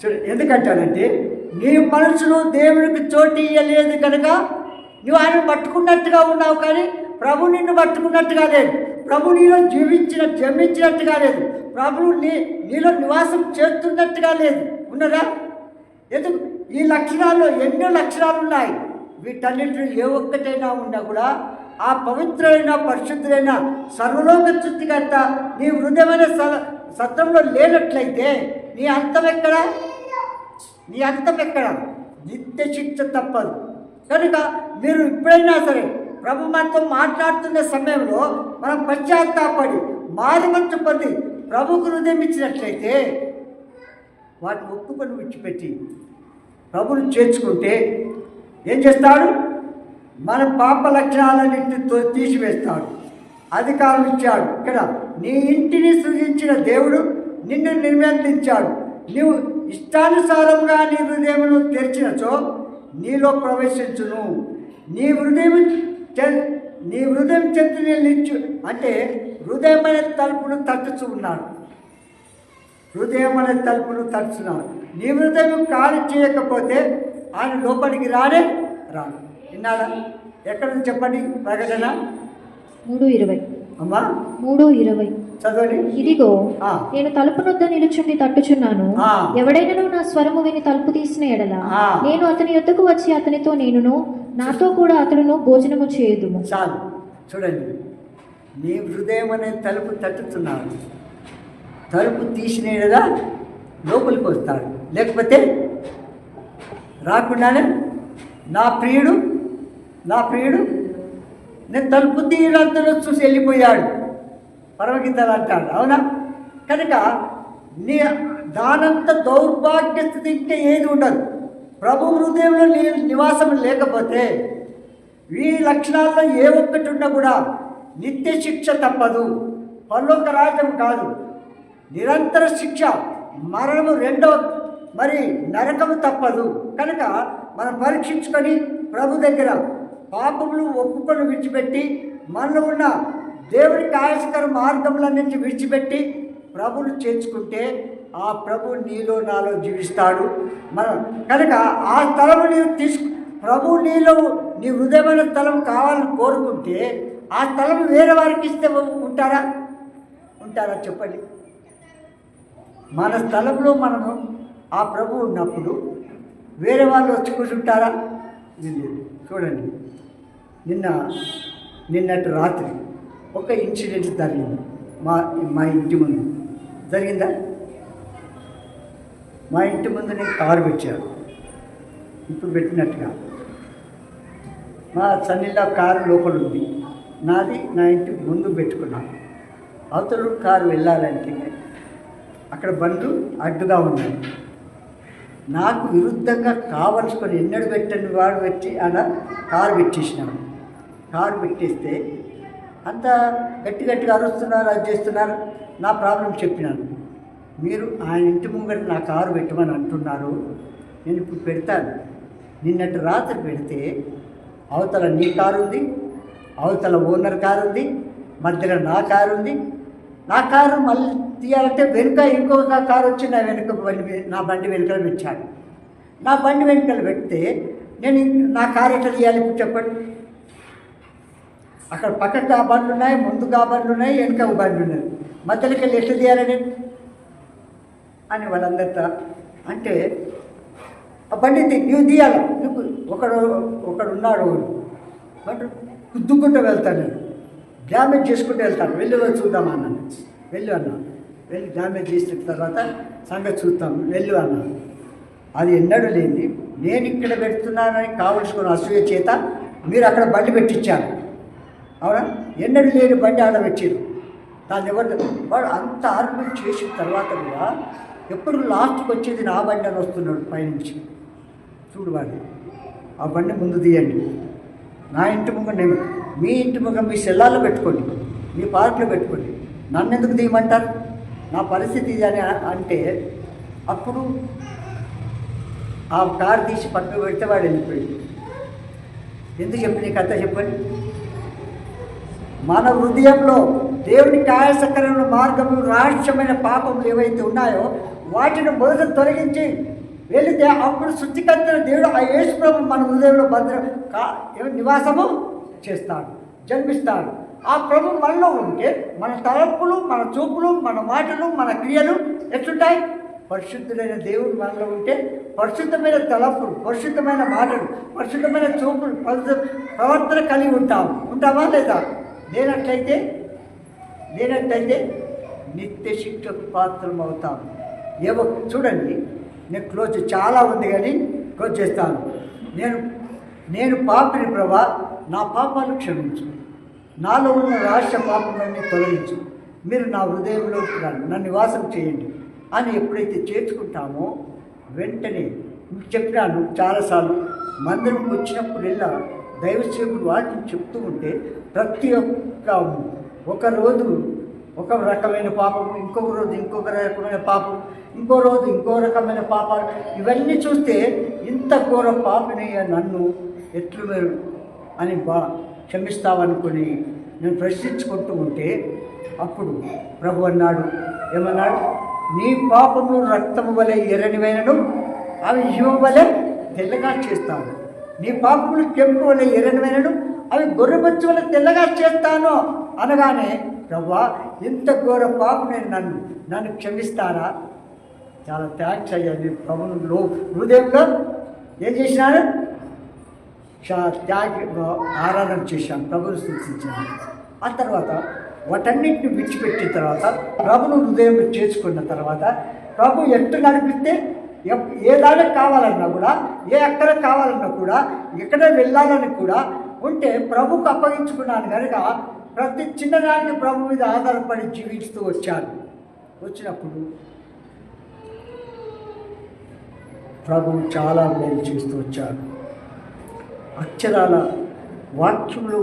S1: చూడండి, ఎందుకంటానంటే నీ మనసులో దేవునికి చోటు ఇవ్వలేదు కనుక నువ్వు ఆయన పట్టుకున్నట్టుగా ఉన్నావు, కానీ ప్రభు నిన్ను పట్టుకున్నట్టుగా లేదు, ప్రభు నీలో జన్మించినట్టుగా లేదు, ప్రభువు నీలో నివాసం చేస్తున్నట్టుగా లేదు. ఉన్నదా? ఎందుకు? ఈ లక్షణాల్లో ఎన్నో లక్షణాలు ఉన్నాయి. వీటన్నింటిలో ఏ ఒక్కటైనా ఉన్నా కూడా ఆ పవిత్రులైన పరిశుద్ధులైన సర్వలోక సృష్టికర్త నీ హృదయమైన సత్రంలో లేనట్లయితే నీ అంతం ఎక్కడ? నిత్య శిక్ష తప్పదు. కనుక మీరు ఎప్పుడైనా సరే ప్రభు మనతో మాట్లాడుతున్న సమయంలో మనం పశ్చాత్తాపడి మారుమంచు పొంది ప్రభుకు హృదయం ఇచ్చినట్లయితే వాటిని ఒప్పుకొని విడిచిపెట్టి ప్రభుని చేర్చుకుంటే ఏం చేస్తాడు? మన పాప లక్షణాలన్నింటితో తీసివేస్తాడు, అధికారం ఇచ్చాడు. ఇక్కడ నీ ఇంటిని సృజించిన దేవుడు నిన్ను నిర్బంధించాడు. నీవు ఇష్టానుసారంగా నీ హృదయమును తెరిచినచో నీలో ప్రవేశించును. నీ హృదయం చెట్టు నిచ్చు అంటే హృదయం అనే తలుపును తట్టుచున్నాడు. నీ హృదయం ఖాళీ చేయకపోతే ఆయన లోపలికి రాడు. విన్నారా? ఎక్కడ నుంచి చెప్పండి? ప్రకటన
S2: 3:20.
S1: అమ్మా
S2: 3:20
S1: చదవండి.
S2: ఇదిగో నేను తలుపు నొద్ద నిలుచుండి తట్టుచున్నాను, ఎవడైనా నా స్వరము విని తలుపు తీసిన ఎడల నేను అతని యొద్దకు వచ్చి అతనితో నేనును నాతో కూడా అతడును భోజనము చేయుదుము.
S1: చాలు. చూడండి, నీ హృదయం అనే తలుపు తట్టుతున్నాడు, తలుపు తీసిన ఎడల లోపలికి వస్తాడు, లేకపోతే రాకుండానే నా ప్రియుడు నేను తలుపు తీయడంతలో చూసి వెళ్ళిపోయాడు పరమగీతాలు అంటాడు. అవునా? కనుక నీ దానంత దౌర్భాగ్య స్థితి ఇంకా ఏది ఉండదు. ప్రభు హృదయంలో నీ నివాసం లేకపోతే ఈ లక్షణాల్లో ఏ ఒక్కటి ఉన్నా కూడా నిత్య శిక్ష తప్పదు, పరలోక రాజ్యం కాదు, నిరంతర శిక్ష, మరణము మరి నరకము తప్పదు. కనుక మనం పరీక్షించుకొని ప్రభు దగ్గర పాపములు ఒప్పుకొని విడిచిపెట్టి మనలో ఉన్న దేవుడికి ఆయాసకర మార్గములన్నింటినీ విడిచిపెట్టి ప్రభువును చేర్చుకుంటే ఆ ప్రభు నీలో నాలో జీవిస్తాడు. కనుక ఆ స్థలము నీవు ప్రభు నీలో నీ హృదయమైన స్థలం కావాలని కోరుకుంటే ఆ స్థలం వేరే వారికి ఇస్తే ఉంటారా చెప్పండి. మన స్థలంలో మనము ఆ ప్రభు ఉన్నప్పుడు వేరే వాళ్ళు వచ్చి కూర్చుంటారా? లేదు. చూడండి, నిన్నటి రాత్రి ఒక ఇన్సిడెంట్ జరిగింది మా ఇంటి ముందు. జరిగిందా? మా ఇంటి ముందు నేను కారు పెట్టాను, ఇప్పుడు పెట్టినట్టుగా. మా సన్నిలో కారు లోపల ఉంది, నాది నా ఇంటి ముందు పెట్టుకున్నాను. అవతల కారు వెళ్ళాలంటే అక్కడ బండ్లు అడ్డుగా ఉన్నాయి. నాకు విరుద్ధంగా కావలసుకొని ఎన్నడూ పెట్టని వాడు పెట్టి అలా కారు పెట్టేసినాను. కారు పెట్టేస్తే అంత గట్టిగా అరుస్తున్నారు, అది చేస్తున్నారు. నా ప్రాబ్లం చెప్పినాను. మీరు ఆయన ఇంటి ముంగట నా కారు పెట్టమని అంటున్నారు, నేను ఇప్పుడు పెడతాను. నిన్నటి రాత్రి పెడితే అవతల నీ కారు ఉంది, అవతల ఓనర్ కారు ఉంది, మధ్యలో నా కారు ఉంది. నా కారు మళ్ళీ తీయాలంటే వెనుక ఇంకొక కారు వచ్చి నా బండి వెనుకలు పెట్టాడు. నా బండి వెనుకలు పెడితే నేను నా కారు ఎట్లా తీయాలి ఇప్పుడు చెప్పండి? అక్కడ పక్కకు ఆ బండ్లు ఉన్నాయి, ముందుకు ఆ బండ్లు ఉన్నాయి, వెనుక బండ్లు ఉన్నాయి, మధ్యలోకి వెళ్ళి ఎట్లా తీయాలని అని వాళ్ళందరితో అంటే, ఆ బండి నువ్వు తీయాలి, నువ్వు ఒకడు ఉన్నాడు, గుద్దుకుంటూ వెళ్తాను, నేను డ్యామేజ్ చేసుకుంటూ వెళ్తాను, వెళ్ళి చూద్దామన్నాను. వెళ్ళి డ్యామేజ్ చేసిన తర్వాత సంగతి చూస్తాం, వెళ్ళు అన్నాను. అది ఎన్నడూ లేని నేను ఇక్కడ పెడుతున్నానని కావలసుకున్న అసూయ చేత మీరు అక్కడ బండి పెట్టించారు. అవునా? ఎన్నడూ లేని బండి ఆడ పెట్టారు. దాన్ని వాడు అంత ఆర్గ్యుమెంట్ చేసిన తర్వాత కూడా ఎప్పుడు లాస్ట్కి వచ్చేది నా బండి అని వస్తున్నాడు పైనుంచి. చూడు వాడు, ఆ బండి ముందు తీయండి, నా ఇంటి ముంగ నేను, మీ ఇంటి ముంగ మీ సెల్లాల్లో పెట్టుకోండి, మీ పార్కులో పెట్టుకోండి, నన్ను ఎందుకు తీయమంటారు? నా పరిస్థితి ఇది అని అంటే అప్పుడు ఆ కారు తీసి పక్కకు పెడితే వాడు వెళ్ళిపోయాడు. ఎందుకు చెప్పి నీ కథ చెప్పండి? మన హృదయంలో దేవునికి ఆయాసకరమైన మార్గము, రహస్యమైన పాపములు ఏవైతే ఉన్నాయో వాటిని మొదట తొలగించి వెళితే అప్పుడు శుద్ధికర్త దేవుడు ఆ యేసు ప్రభు మన హృదయంలో నివాసము చేస్తాడు, జన్మిస్తాడు. ఆ ప్రభు మనలో ఉంటే మన తలంపులు, మన చూపులు, మన మాటలు, మన క్రియలు ఎట్లుంటాయి? పరిశుద్ధులైన దేవుడు మనలో ఉంటే పరిశుద్ధమైన తలంపులు, పరిశుద్ధమైన మాటలు, పరిశుద్ధమైన చూపులు, ప్రవర్తన కలిగి ఉంటామా లేదా? లేనట్లయితే నిత్య శిక్షకు పాత్రం అవుతాం. ఏవో చూడండి, నేను క్లోజ్ చాలా ఉంది కానీ క్లోజ్ చేస్తాను. నేను పాపిని ప్రభా, నా పాపాలు క్షమించు, నాలో ఉన్న రహస్య పాపములన్నీ తొలగించు, మీరు నా హృదయంలో నన్ను నివాసం చేయండి అని ఎప్పుడైతే చేర్చుకుంటామో వెంటనే మీకు చెప్పినాను చాలాసార్లు, మందిరంకి వచ్చినప్పుడల్లా దైవసేవకుడు వాటిని చెప్తూ ఉంటే ప్రతి ఒక రోజు ఒక రకమైన పాపం, ఇంకొక రోజు ఇంకొక రకమైన పాపం, ఇంకో రోజు ఇంకో రకమైన పాపాలు, ఇవన్నీ చూస్తే ఇంత ఘోర పాపిని నన్ను ఎట్లు మీరు అని క్షమిస్తావనుకొని నేను ప్రశ్నించుకుంటూ ఉంటే అప్పుడు ప్రభు అన్నాడు, ఏమన్నాడు? నీ పాపములు రక్తము వలె ఎర్రనివైనను అవి హిమము వలె తెల్లగా చేస్తాను. నీ పాపములు కెంపు వలె ఎర్రనివైనను అవి గొర్రెబొచ్చు వలె తెల్లగా చేస్తాను అనగానే, ప్రభా ఇంత ఘోర పాపని నన్ను క్షమిస్తారా? చాలా థ్యాంక్స్ అయ్యాది. ప్రభువులో హృదయంలో ఏం చేసినారు? ఆరాధన చేశాను, ప్రభుని సూచించాను. ఆ తర్వాత వాటన్నిటిని విడిచిపెట్టిన తర్వాత ప్రభును హృదయం చేసుకున్న తర్వాత ప్రభు ఎట్టు నడిపిస్తే ఏ దానికి కావాలన్నా కూడా, ఏ ఎక్కడ కావాలన్నా కూడా, ఎక్కడ వెళ్ళాలని కూడా ఉంటే ప్రభుకు అప్పగించుకున్నాను కనుక ప్రతి చిన్నదానికి ప్రభు మీద ఆధారపడి జీవిస్తూ వచ్చినప్పుడు ప్రభువు చాలా మేలు చేస్తూ వచ్చారు. అక్షరాల వాక్యంలో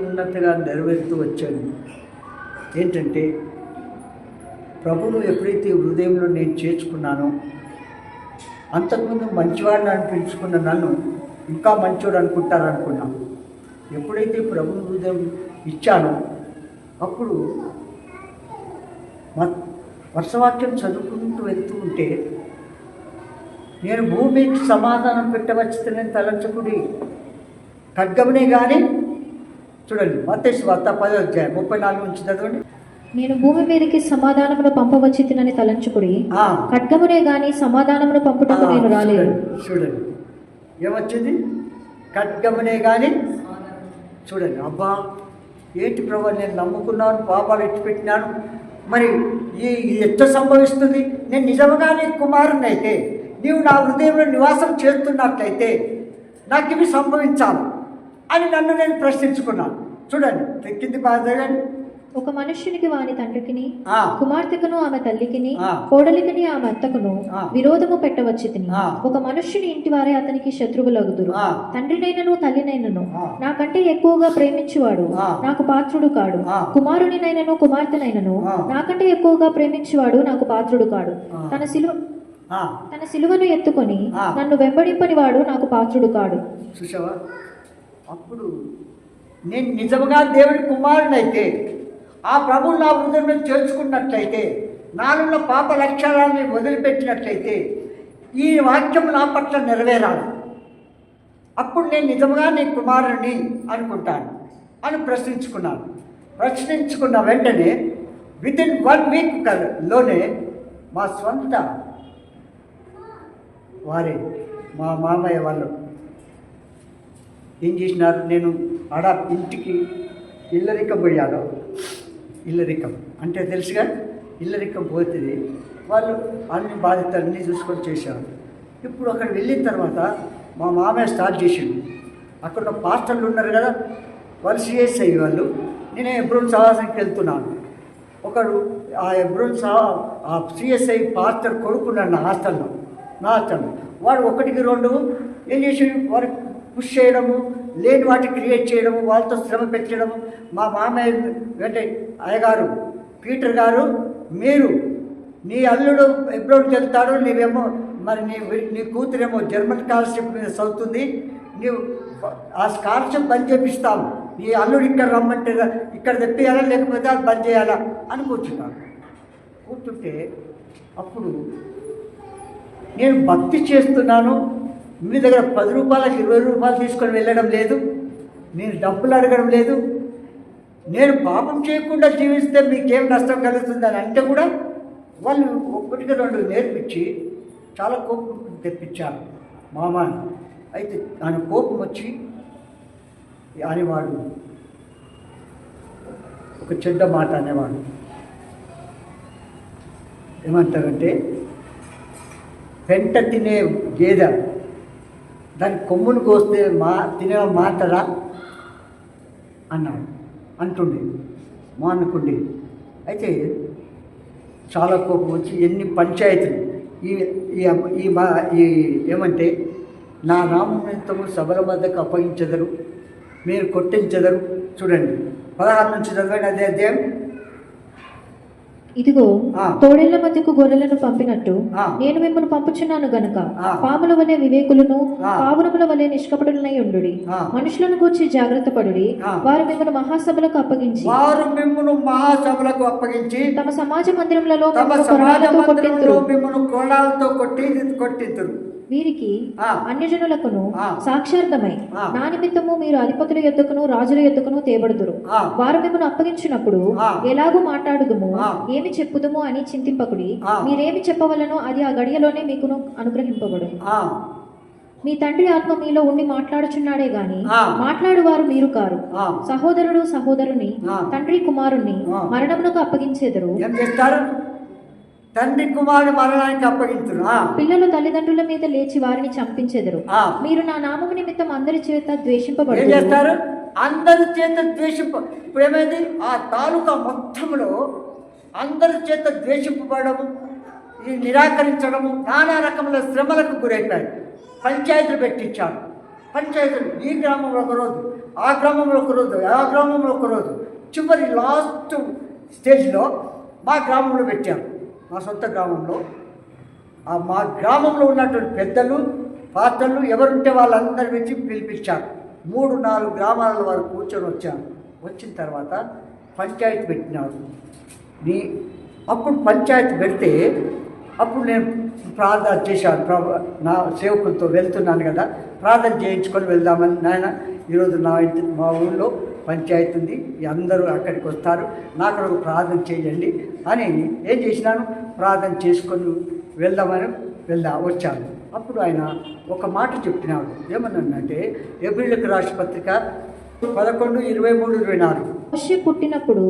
S1: ఉన్నట్టుగా నెరవేరుతూ వచ్చాడు. ఏంటంటే ప్రభువును ఎప్పుడైతే హృదయంలో నేను చేర్చుకున్నానో, అంతకుముందు మంచివాడిని అనిపించుకున్న నన్ను ఇంకా మంచివాడు అనుకున్నాను. ఎప్పుడైతే ప్రభువు హృదయం ఇచ్చానో అప్పుడు వర్షవాక్యం చదువుకుంటూ వెళ్తూ ఉంటే, నేను భూమికి సమాధానం పెట్టవచ్చునని తలంచకుడి, ఖడ్గమునే కానీ చూడండి మత్తయి వార్త 10:34 నుంచి చదవండి.
S2: నేను భూమి మీదకి సమాధానమును పంపవచ్చి తినని తలంచుకుడి, ఖడ్గమునే గాని సమాధానమును పంపుటకు నేను రాలేదు.
S1: చూడండి ఏమొచ్చింది? ఖడ్గమునే కానీ. చూడండి, అబ్బా ఏంటి ప్రభు, నేను నమ్ముకున్నాను, పాపాలు ఎత్తిపెట్టినాను, మరి ఇది ఎట్లా సంభవిస్తుంది? నేను నిజంగా నీ కుమారుని అయితే, నీవు నా హృదయంలో నివాసం చేస్తున్నట్లయితే నాకు ఇవి సంభవించాలి అని నన్ను నేను ప్రశ్నించుకున్నాను. చూడండి తెక్కింది బాగా.
S2: ఒక మనుష్యునికి వాని తండ్రికిని కుమార్తెకును ఆమె తల్లికిని కోడలికిని ఆమె అత్తకును విరోధము పెట్టవచ్చి తిని ఒక మనుష్యుని ఇంటి వారే అతనికి శత్రువులగుదురు. తండ్రినైనను తల్లినైనను నాకంటే ఎక్కువగా ప్రేమించువాడు నాకు పాత్రుడు కాడు. కుమారునినైనను కుమార్తెనైనను నాకంటే ఎక్కువగా ప్రేమించువాడు నాకు పాత్రుడు కాడు. తన సిలువను ఎత్తుకొని నన్ను వెంబడింపని వాడు నాకు పాత్రుడు కాడు.
S1: చూసావా? అప్పుడు నేను నిజంగా దేవుడి కుమారునైతే, ఆ ప్రభువు నా హృదయంలో చేర్చుకున్నట్లయితే, నాలుగున్న పాప లక్ష్యాలని వదిలిపెట్టినట్లయితే ఈ వాక్యం నా పట్ల నెరవేరాలి. అప్పుడు నేను నిజంగా నీ కుమారుని అనుకుంటాను అని ప్రశ్నించుకున్న వెంటనే వితిన్ 1 వీక్ లోనే మా స్వంత వారే మా మామయ్య వాళ్ళు ఏం చేసినారు, నేను ఇంటికి ఇల్లరికం పోయాను. ఇల్లరికం అంటే తెలుసుగా, ఇల్లరికం పోతుంది, వాళ్ళు అన్ని బాధ్యతలన్నీ చూసుకొని చేశారు. ఇప్పుడు అక్కడ వెళ్ళిన తర్వాత మా మామయ్య స్టార్ట్ చేసిండు. అక్కడ పాస్టర్లు ఉన్నారు కదా, వాళ్ళు సిఎస్ఐ వాళ్ళు. నేను ఎబ్రోన్ సహవాసానికి వెళ్తున్నాను. ఒకడు ఆ ఎబ్రోన్ ఆ సిఎస్ఐ పాస్టర్ కొడుకున్నాడు నా హాస్టల్లో. వాడు 1కి 2 ఏం చేసి వారికి పుష్ చేయడము, లేని వాటిని క్రియేట్ చేయడము, వాళ్ళతో శ్రమ పెట్టడము. మా మామయ్య వెంటనే, అయ్యగారు పీటర్ గారు, మీరు నీ అల్లుడు ఎబ్రోడ్కి వెళ్తాడు, నీవేమో మరి నీ కూతురేమో జర్మన్ స్కాలర్షిప్ మీద చదువుతుంది, నీవు ఆ స్కాలర్షిప్ బంద్ చేపిస్తాము, నీ అల్లుడు ఇక్కడ రమ్మంటే ఇక్కడ తెప్పియాలా లేకపోతే అది బంద్ చేయాలా అని కూర్చుంటే అప్పుడు నేను భక్తి చేస్తున్నాను, మీ దగ్గర 10 రూపాయలకు 20 రూపాయలు తీసుకొని వెళ్ళడం లేదు, నేను డబ్బులు అడగడం లేదు, నేను పాపం చేయకుండా జీవిస్తే మీకేం నష్టం కలుగుతుందని అంటే కూడా వాళ్ళు 1కి 2 నేర్పించి చాలా కోపం తెప్పించారు మామని. అయితే ఆయన కోపం వచ్చి అనేవాడు, ఒక చెడ్డ మాట అనేవాడు. ఏమంటారంటే, పెంట తినే గేదె దాని కొమ్మును కోస్తే తినే మాటరా అన్నాడు, అంటుండే మా అనుకుండే. అయితే చాలా కోపం వచ్చి ఎన్ని పంచాయతీలు ఈ ఏమంటే, నా నామనిమిత్తము సభల వద్దకు అప్పగించెదరు, మీరు కొట్టించెదరు. చూడండి 16 నుంచి చదవండి అదే అధ్యాయం.
S2: ఇదిగో తోడేళ్ల మధ్యకు గొర్రెలను పంపినట్టు నేను మిమ్మల్ని పంపుచున్నాను గనుక పాముల వలె వివేకులను పావురముల వలె నిష్కపటులనై ఉండుడి. మనుషులను గూర్చి జాగ్రత్త పడుడి, వారు మిమ్మల్ని మహాసభలకు అప్పగించి తమ సమాజ మందిరములలో
S1: కొరడాలతో కొట్టింతురు.
S2: వీరికి అన్యజనులకును సాక్షార్థమై నా నిమిత్తము మీరు అధిపతుల యొద్దకును రాజుల యొద్దకును తేబడుదురు. వారు మిమ్మల్ని అప్పగించినప్పుడు ఎలాగూ మాట్లాడుదుము, ఏమి చెప్పుదుము అని చింతింపకుడి. మీరేమి చెప్పవలనో అది ఆ గడియలోనే మీకును అనుగ్రహింపబడు. మీ తండ్రి ఆత్మ మీలో ఉండి మాట్లాడుచున్నాడే గాని మాట్లాడువారు మీరు కారు. సహోదరుడు సహోదరుని, తండ్రి కుమారుణ్ణి మరణమునకు అప్పగించేదరు.
S1: తండ్రి కుమారుడు మరణానికి అప్పగించురు.
S2: పిల్లలు తల్లిదండ్రుల మీద లేచి వారిని చంపించెదరు. మీరు నా నామము నిమిత్తం అందరి చేత ద్వేషింపబడతారు.
S1: అందరి చేత ఇప్పుడు ఏమైంది, ఆ తాలూకా మొత్తంలో అందరి చేత ద్వేషింపబడము, ఈ నిరాకరించడము, నానా రకముల శ్రమలకు గురైపోయారు. పంచాయతీలు పెట్టించారు. పంచాయతీలు ఈ గ్రామంలో ఒకరోజు, ఆ గ్రామంలో ఒకరోజు, ఆ గ్రామంలో ఒకరోజు, చివరి లాస్ట్ స్టేజ్లో మా గ్రామంలో పెట్టారు. మా సొంత గ్రామంలో మా గ్రామంలో ఉన్నటువంటి పెద్దలు పాత్రలు ఎవరుంటే వాళ్ళందరి వచ్చి పిలిపించారు. 3-4 గ్రామాల వారు కూర్చొని వచ్చారు. వచ్చిన తర్వాత పంచాయతీ పెట్టినారు. అప్పుడు పంచాయతీ పెడితే అప్పుడు నేను ప్రార్థన చేశాను, నా సేవకులతో వెళ్తున్నాను కదా, ప్రార్థన చేయించుకొని వెళ్దామని. నాయన ఈరోజు మా ఊళ్ళో పంచాయతీ ఉంది, అందరూ అక్కడికి వస్తారు, నాకు ఒక ప్రార్థన చేయండి అని ఏం చేసినాను, ప్రార్థన చేసుకొని వెళ్దామని వచ్చాను. అప్పుడు ఆయన ఒక మాట చెప్పినాడు. ఏమన్నానంటే ఎబ్రీయులకు రాసిన పత్రిక 11:23-24.
S2: మోషే పుట్టినప్పుడు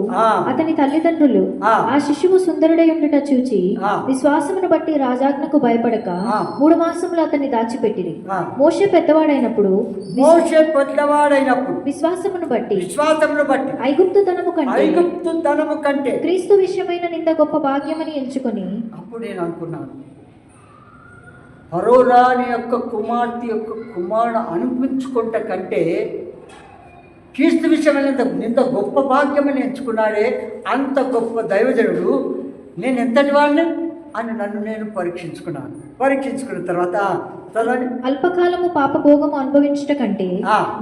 S2: అతని తల్లిదండ్రులు ఆ శిశువు సుందరుడై ఉండుట చూచి విశ్వాసమును బట్టి రాజాజ్ఞకు భయపడక 3 మాసములు అతన్ని దాచిపెట్టిరి. మోషే పెద్దవాడైనప్పుడు విశ్వాసమును బట్టి ఐగుప్తు ధనము కంటే క్రీస్తు విషయమైన నింద గొప్ప భాగ్యమని ఎంచుకొని.
S1: అప్పుడు నేను అనుకున్నాను, ఫరోరాని యొక్క కుమార్తె యొక్క కుమారుడు అనిపించుకుంట కంటే క్రీస్తు విషయమైన ఇంత గొప్ప భాగ్యమని ఎంచుకున్నాడే, అంత గొప్ప దైవజనుడు నేను ఎంతటి వాడిని అని నన్ను నేను పరీక్షించుకున్న తర్వాత
S2: అల్పకాలము పాపభోగము అనుభవించట కంటే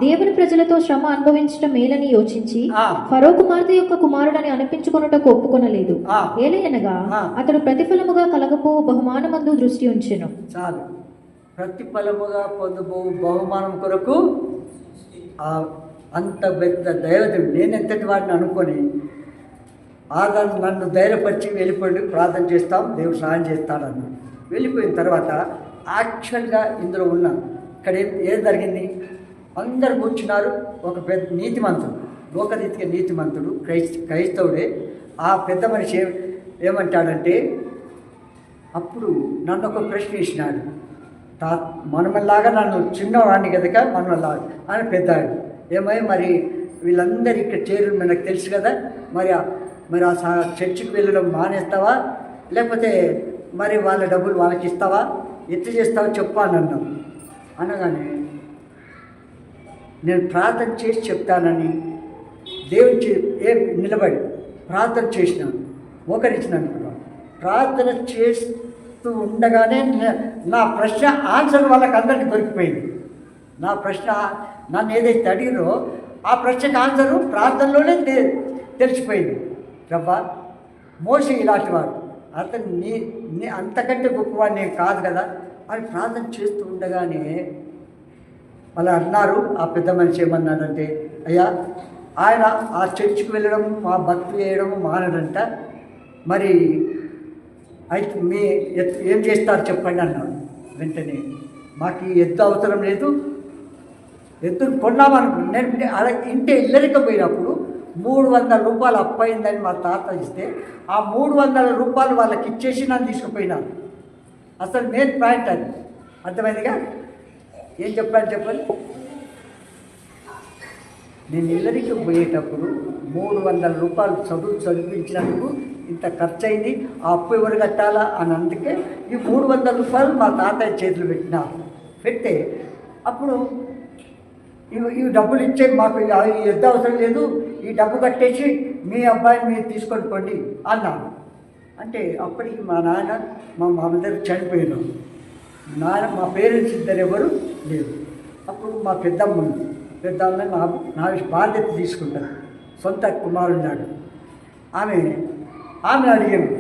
S2: దేవుని ప్రజలతో శ్రమ అనుభవించటం మేలని యోచించి ఫరో కుమార్తె యొక్క కుమారుడని అనిపించుకొనుటకు ఒప్పుకొనలేదు. ఏలయనగా అతడు ప్రతిఫలముగా కలగబో బహుమానమందు దృష్టి ఉంచెను.
S1: చాలు, ప్రతిఫలముగా పొందబో బహుమానం కొరకు అంత పెద్ద దైవదేవుడు నేను ఎంతటి వాడిని అనుకొని నన్ను ధైర్యపరిచి వెళ్ళిపోయి ప్రార్థన చేస్తాం, దేవుడు సహాయం చేస్తాడన్నాడు. వెళ్ళిపోయిన తర్వాత యాక్చువల్గా ఇందులో ఉన్న ఇక్కడ ఏం జరిగింది, అందరు కూర్చున్నారు. ఒక పెద్ద నీతిమంతుడు, లోకరీతిగా నీతిమంతుడు, క్రైస్తవుడే. ఆ పెద్ద మనిషి ఏమంటాడంటే, అప్పుడు నన్ను ఒక ప్రశ్న వేసినాడు. మనమల్లాగా నన్ను చిన్నవాడిని కనుక మనమల్లాగా అని పెద్దాడు. ఏమై మరి వీళ్ళందరూ ఇక్కడ చేరు మనకు తెలుసు కదా, మరి ఆ చర్చికి వెళ్ళడం మానేస్తావా, లేకపోతే మరి వాళ్ళ డబ్బులు వాళ్ళకి ఇస్తావా, ఎత్తి చేస్తావా చెప్పానన్నాం. అనగానే నేను ప్రార్థన చేసి చెప్తానని దేవుని నిలబడి ప్రార్థన చేసినాను, మోకరించినాను. ప్రార్థన చేస్తూ ఉండగానే నా ప్రశ్న ఆన్సర్ వాళ్ళకి అందరికీ దొరికిపోయింది. నా ప్రశ్న నన్ను ఏదైతే అడిగినో ఆ ప్రశ్నకు ఆన్సరు ప్రార్థనలోనే తెలిసిపోయింది. రవ్వ మోషే ఇలాంటి వాడు, అతను నీ అంతకంటే గొప్పవాడు నేను కాదు కదా అని ప్రార్థన చేస్తూ ఉండగానే వాళ్ళు అన్నారు. ఆ పెద్ద మనిషి ఏమన్నాడంటే, అయ్యా ఆయన ఆ చర్చికి వెళ్ళడం, మా భక్తి చేయడం మానడంట, మరి అయితే ఏం చేస్తారు చెప్పండి అన్నాడు. వెంటనే మాకు ఈ ఎద్దు అవసరం లేదు, ఎద్దును కొన్నామనుకో. నేను అలా ఇంటి ఇల్లరికపోయినప్పుడు 300 రూపాయలు అప్పయిందని మా తాత ఇస్తే ఆ 300 రూపాయలు వాళ్ళకి ఇచ్చేసి నన్ను తీసుకుపోయినాను. అసలు మెయిన్ పాయింట్ అది అర్థమైందిగా. ఏం చెప్పండి, నేను ఇల్లరికి పోయేటప్పుడు 300 రూపాయలు చదివించినందుకు ఇంత ఖర్చు అయింది, ఆ అప్పు ఎవరు కట్టాలా అని. అందుకే ఈ 300 రూపాయలు మా తాతయ్య చేతులు పెడితే అప్పుడు ఈ డబ్బులు ఇచ్చే మాకు ఎద్దు అవసరం లేదు, ఈ డబ్బు కట్టేసి మీ అబ్బాయిని మీరు తీసుకొని పోండి అన్నాను. అంటే అప్పటికి మా నాన్న మా మామగారు చనిపోయినారు. మా పేరెంట్స్ ఇద్దరు ఎవరు లేరు. అప్పుడు మా పెద్దమ్మ నా బాధ్యత తీసుకుంటారు, సొంత కుమారున్నాడు. ఆమె అడిగాను,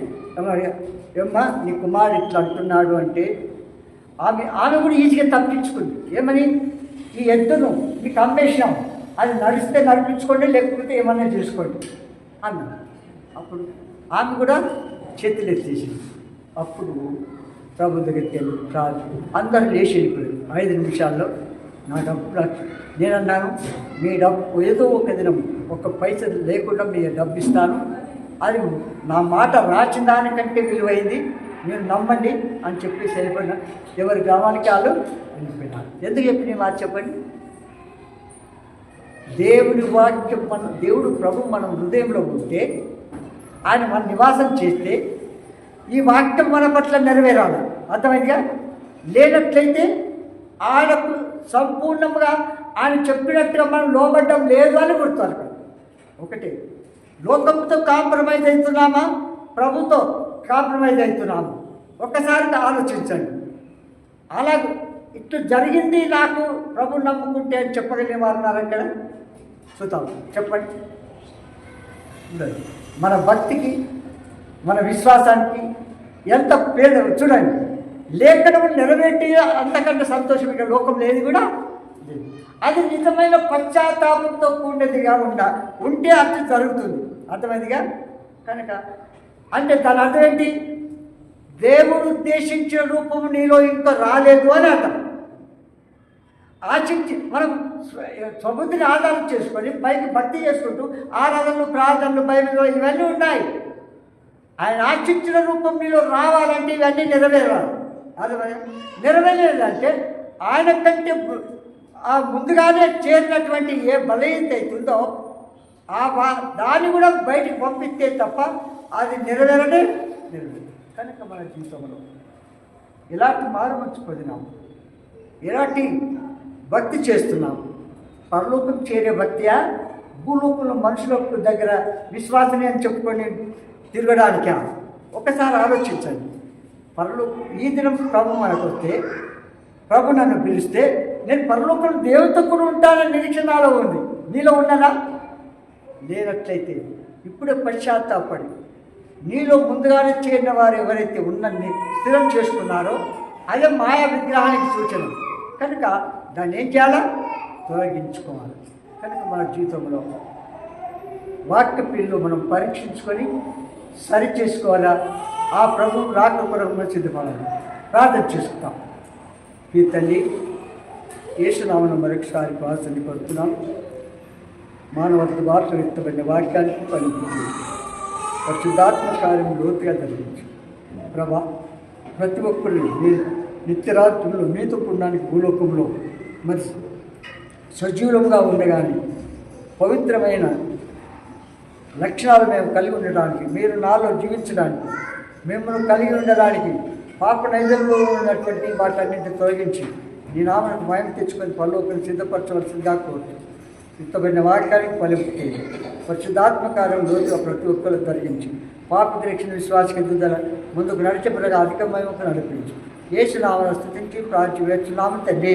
S1: ఏమ్మా నీ కుమారుడు ఇట్లా అంటున్నాడు అంటే ఆమె కూడా ఈజీగా తప్పించుకుంది. ఏమని, ఈ ఎద్దును మీకు అమ్మేసినాం, అది నడిస్తే నడిపించుకోండి, లేకపోతే ఏమన్నా చేసుకోండి అన్నా. అప్పుడు ఆమె కూడా చేతులు ఎత్తేసింది. అప్పుడు ప్రభు దగ్గరికి వెళ్ళి అందరూ లేచి వెళ్ళిపోయారు. 5 నిమిషాల్లో నా డబ్బు నేనన్నాను, మీ డబ్బు ఏదో ఒక దినం 1 పైసా లేకుండా మీ డబ్బు ఇస్తాను, అది నా మాట రాసిన దానికంటే విలువైంది, మీరు నమ్మండి అని చెప్పేసి వెళ్ళిపోయినా. ఎవరి గ్రామానికి వాళ్ళు వెళ్ళిపోయినారు. ఎందుకు చెప్పిన మాట చెప్పండి. దేవుడి వాక్యం దేవుడు ప్రభు మనం హృదయంలో ఉంటే, ఆయన మన నివాసం చేస్తే ఈ వాక్యం మన పట్ల నెరవేరాలి. అర్థమైందిగా. లేనట్లయితే ఆయనకు సంపూర్ణంగా ఆయన చెప్పినట్టుగా మనం లోబడ్డం లేదు అని గుర్తున్నారు. ఒకటి, లోకంతో కాంప్రమైజ్ అవుతున్నామా, ప్రభుతో కాంప్రమైజ్ అవుతున్నాము. ఒక్కసారి ఆలోచించండి. అలాగే ఇట్లా జరిగింది నాకు ప్రభు నమ్ముకుంటే అని చెప్పగలిగే వారు ఉన్నారు అక్కడ. చూద్దాం, చెప్పండి. మన భక్తికి, మన విశ్వాసానికి ఎంత పేద చూడండి, లేఖనము నెరవేర్చి అంతకంటే సంతోషం ఇక లోకంలో ఏది కూడా లేదు. అది నిజమైన పశ్చాత్తాపంతో కూడినదిగా ఉంటే అది జరుగుతుంది. అర్థమైందిగా? కనుక అంటే దాని అర్థం ఏంటి? దేవుడు ఉద్దేశించిన రూపము నీలో ఇంకా రాలేదు అని అర్థం. ఆశించి మనం సముద్రాన్ని ఆధారం చేసుకొని పైకి భక్తి చేసుకుంటూ ఆరాధనలు, ప్రార్థనలు, బైబిల్ ఇవన్నీ ఉన్నాయి. ఆయన ఆశించిన రూపం మీలో రావాలంటే ఇవన్నీ నెరవేరాలి. అది నెరవేరాలంటే ఆయన కంటే ముందుగానే చేరినటువంటి ఏ బలహీనత అవుతుందో దాన్ని కూడా బయటికి పంపిస్తే తప్ప అది నెరవేరనే నెరవేరు. కనుక మన జీవితంలో ఇలాంటి మారుమనసు పొందినాము, ఇలాంటి భక్తి చేస్తున్నాము. పరలోకం చేరే భక్తియా, భూలోకంలో మనుషుల దగ్గర విశ్వాసనే అని చెప్పుకొని తిరగడానికా? ఒకసారి ఆలోచించండి. ఈ దినం ప్రభు మనకు వస్తే, ప్రభు నన్ను పిలిస్తే నేను పరలోకంలో దేవునితో కూడా ఉంటానని నిరీక్షణ నాలో ఉంది. నీలో ఉన్నదా? లేనట్లయితే ఇప్పుడే పశ్చాత్తాపడి నీలో ముందుగానే చేరిన వారు ఎవరైతే ఉన్నన్ని స్థిరం చేసుకున్నారో అదే మాయా విగ్రహానికి సూచన. కనుక దాన్ని ఏం చేయాలా? తొలగించుకోవాలి. కనుక మన జీవితంలో వాక్య పిల్లు మనం పరీక్షించుకొని సరి చేసుకోవాలా? ఆ ప్రభు రాక కొరకు సిద్ధపడాలి. ప్రార్థన చేసుకుంటాం. ఈ తల్లి యేసునామమున మరొకసారి ప్రార్థన కోరుతున్నాం. మానవత్వ భాష వ్యక్తమైన వాక్యానికి పలుకుతుంది. పరిశుద్ధాత్మ కార్యం లోతుగా జరిగించు ప్రభా. ప్రతి ఒక్కరు నిత్యరాత్రులు మీతో ఉండడానికి భూలోకంలో మరి సజీవులుగా ఉండగానే పవిత్రమైన లక్షణాలు మేము కలిగి ఉండడానికి, మీరు నాలో జీవించడానికి, మిమ్మల్ని కలిగి ఉండడానికి పాప నైజంలో ఉన్నటువంటి వాటన్నింటిని తొలగించి నీ నామకు మహిమ తెచ్చుకొని పరలోకం సిద్ధపరచవలసిందిగా కోరుతుంది. ఇష్టమైన వాక్యానికి పలుకుతుంది. పరిశుద్ధాత్మకార్యం లోతుగా ప్రతి ఒక్కరు జరిగించి పాప దీక్షణ విశ్వాసకి ఎదుగుదల ముందుకు నడిచే ప్రగా అధిక మహిమకు నడిపించి యేసు నామమున స్తుతించి ప్రార్థించి వేస్తున్నాము తండ్రి.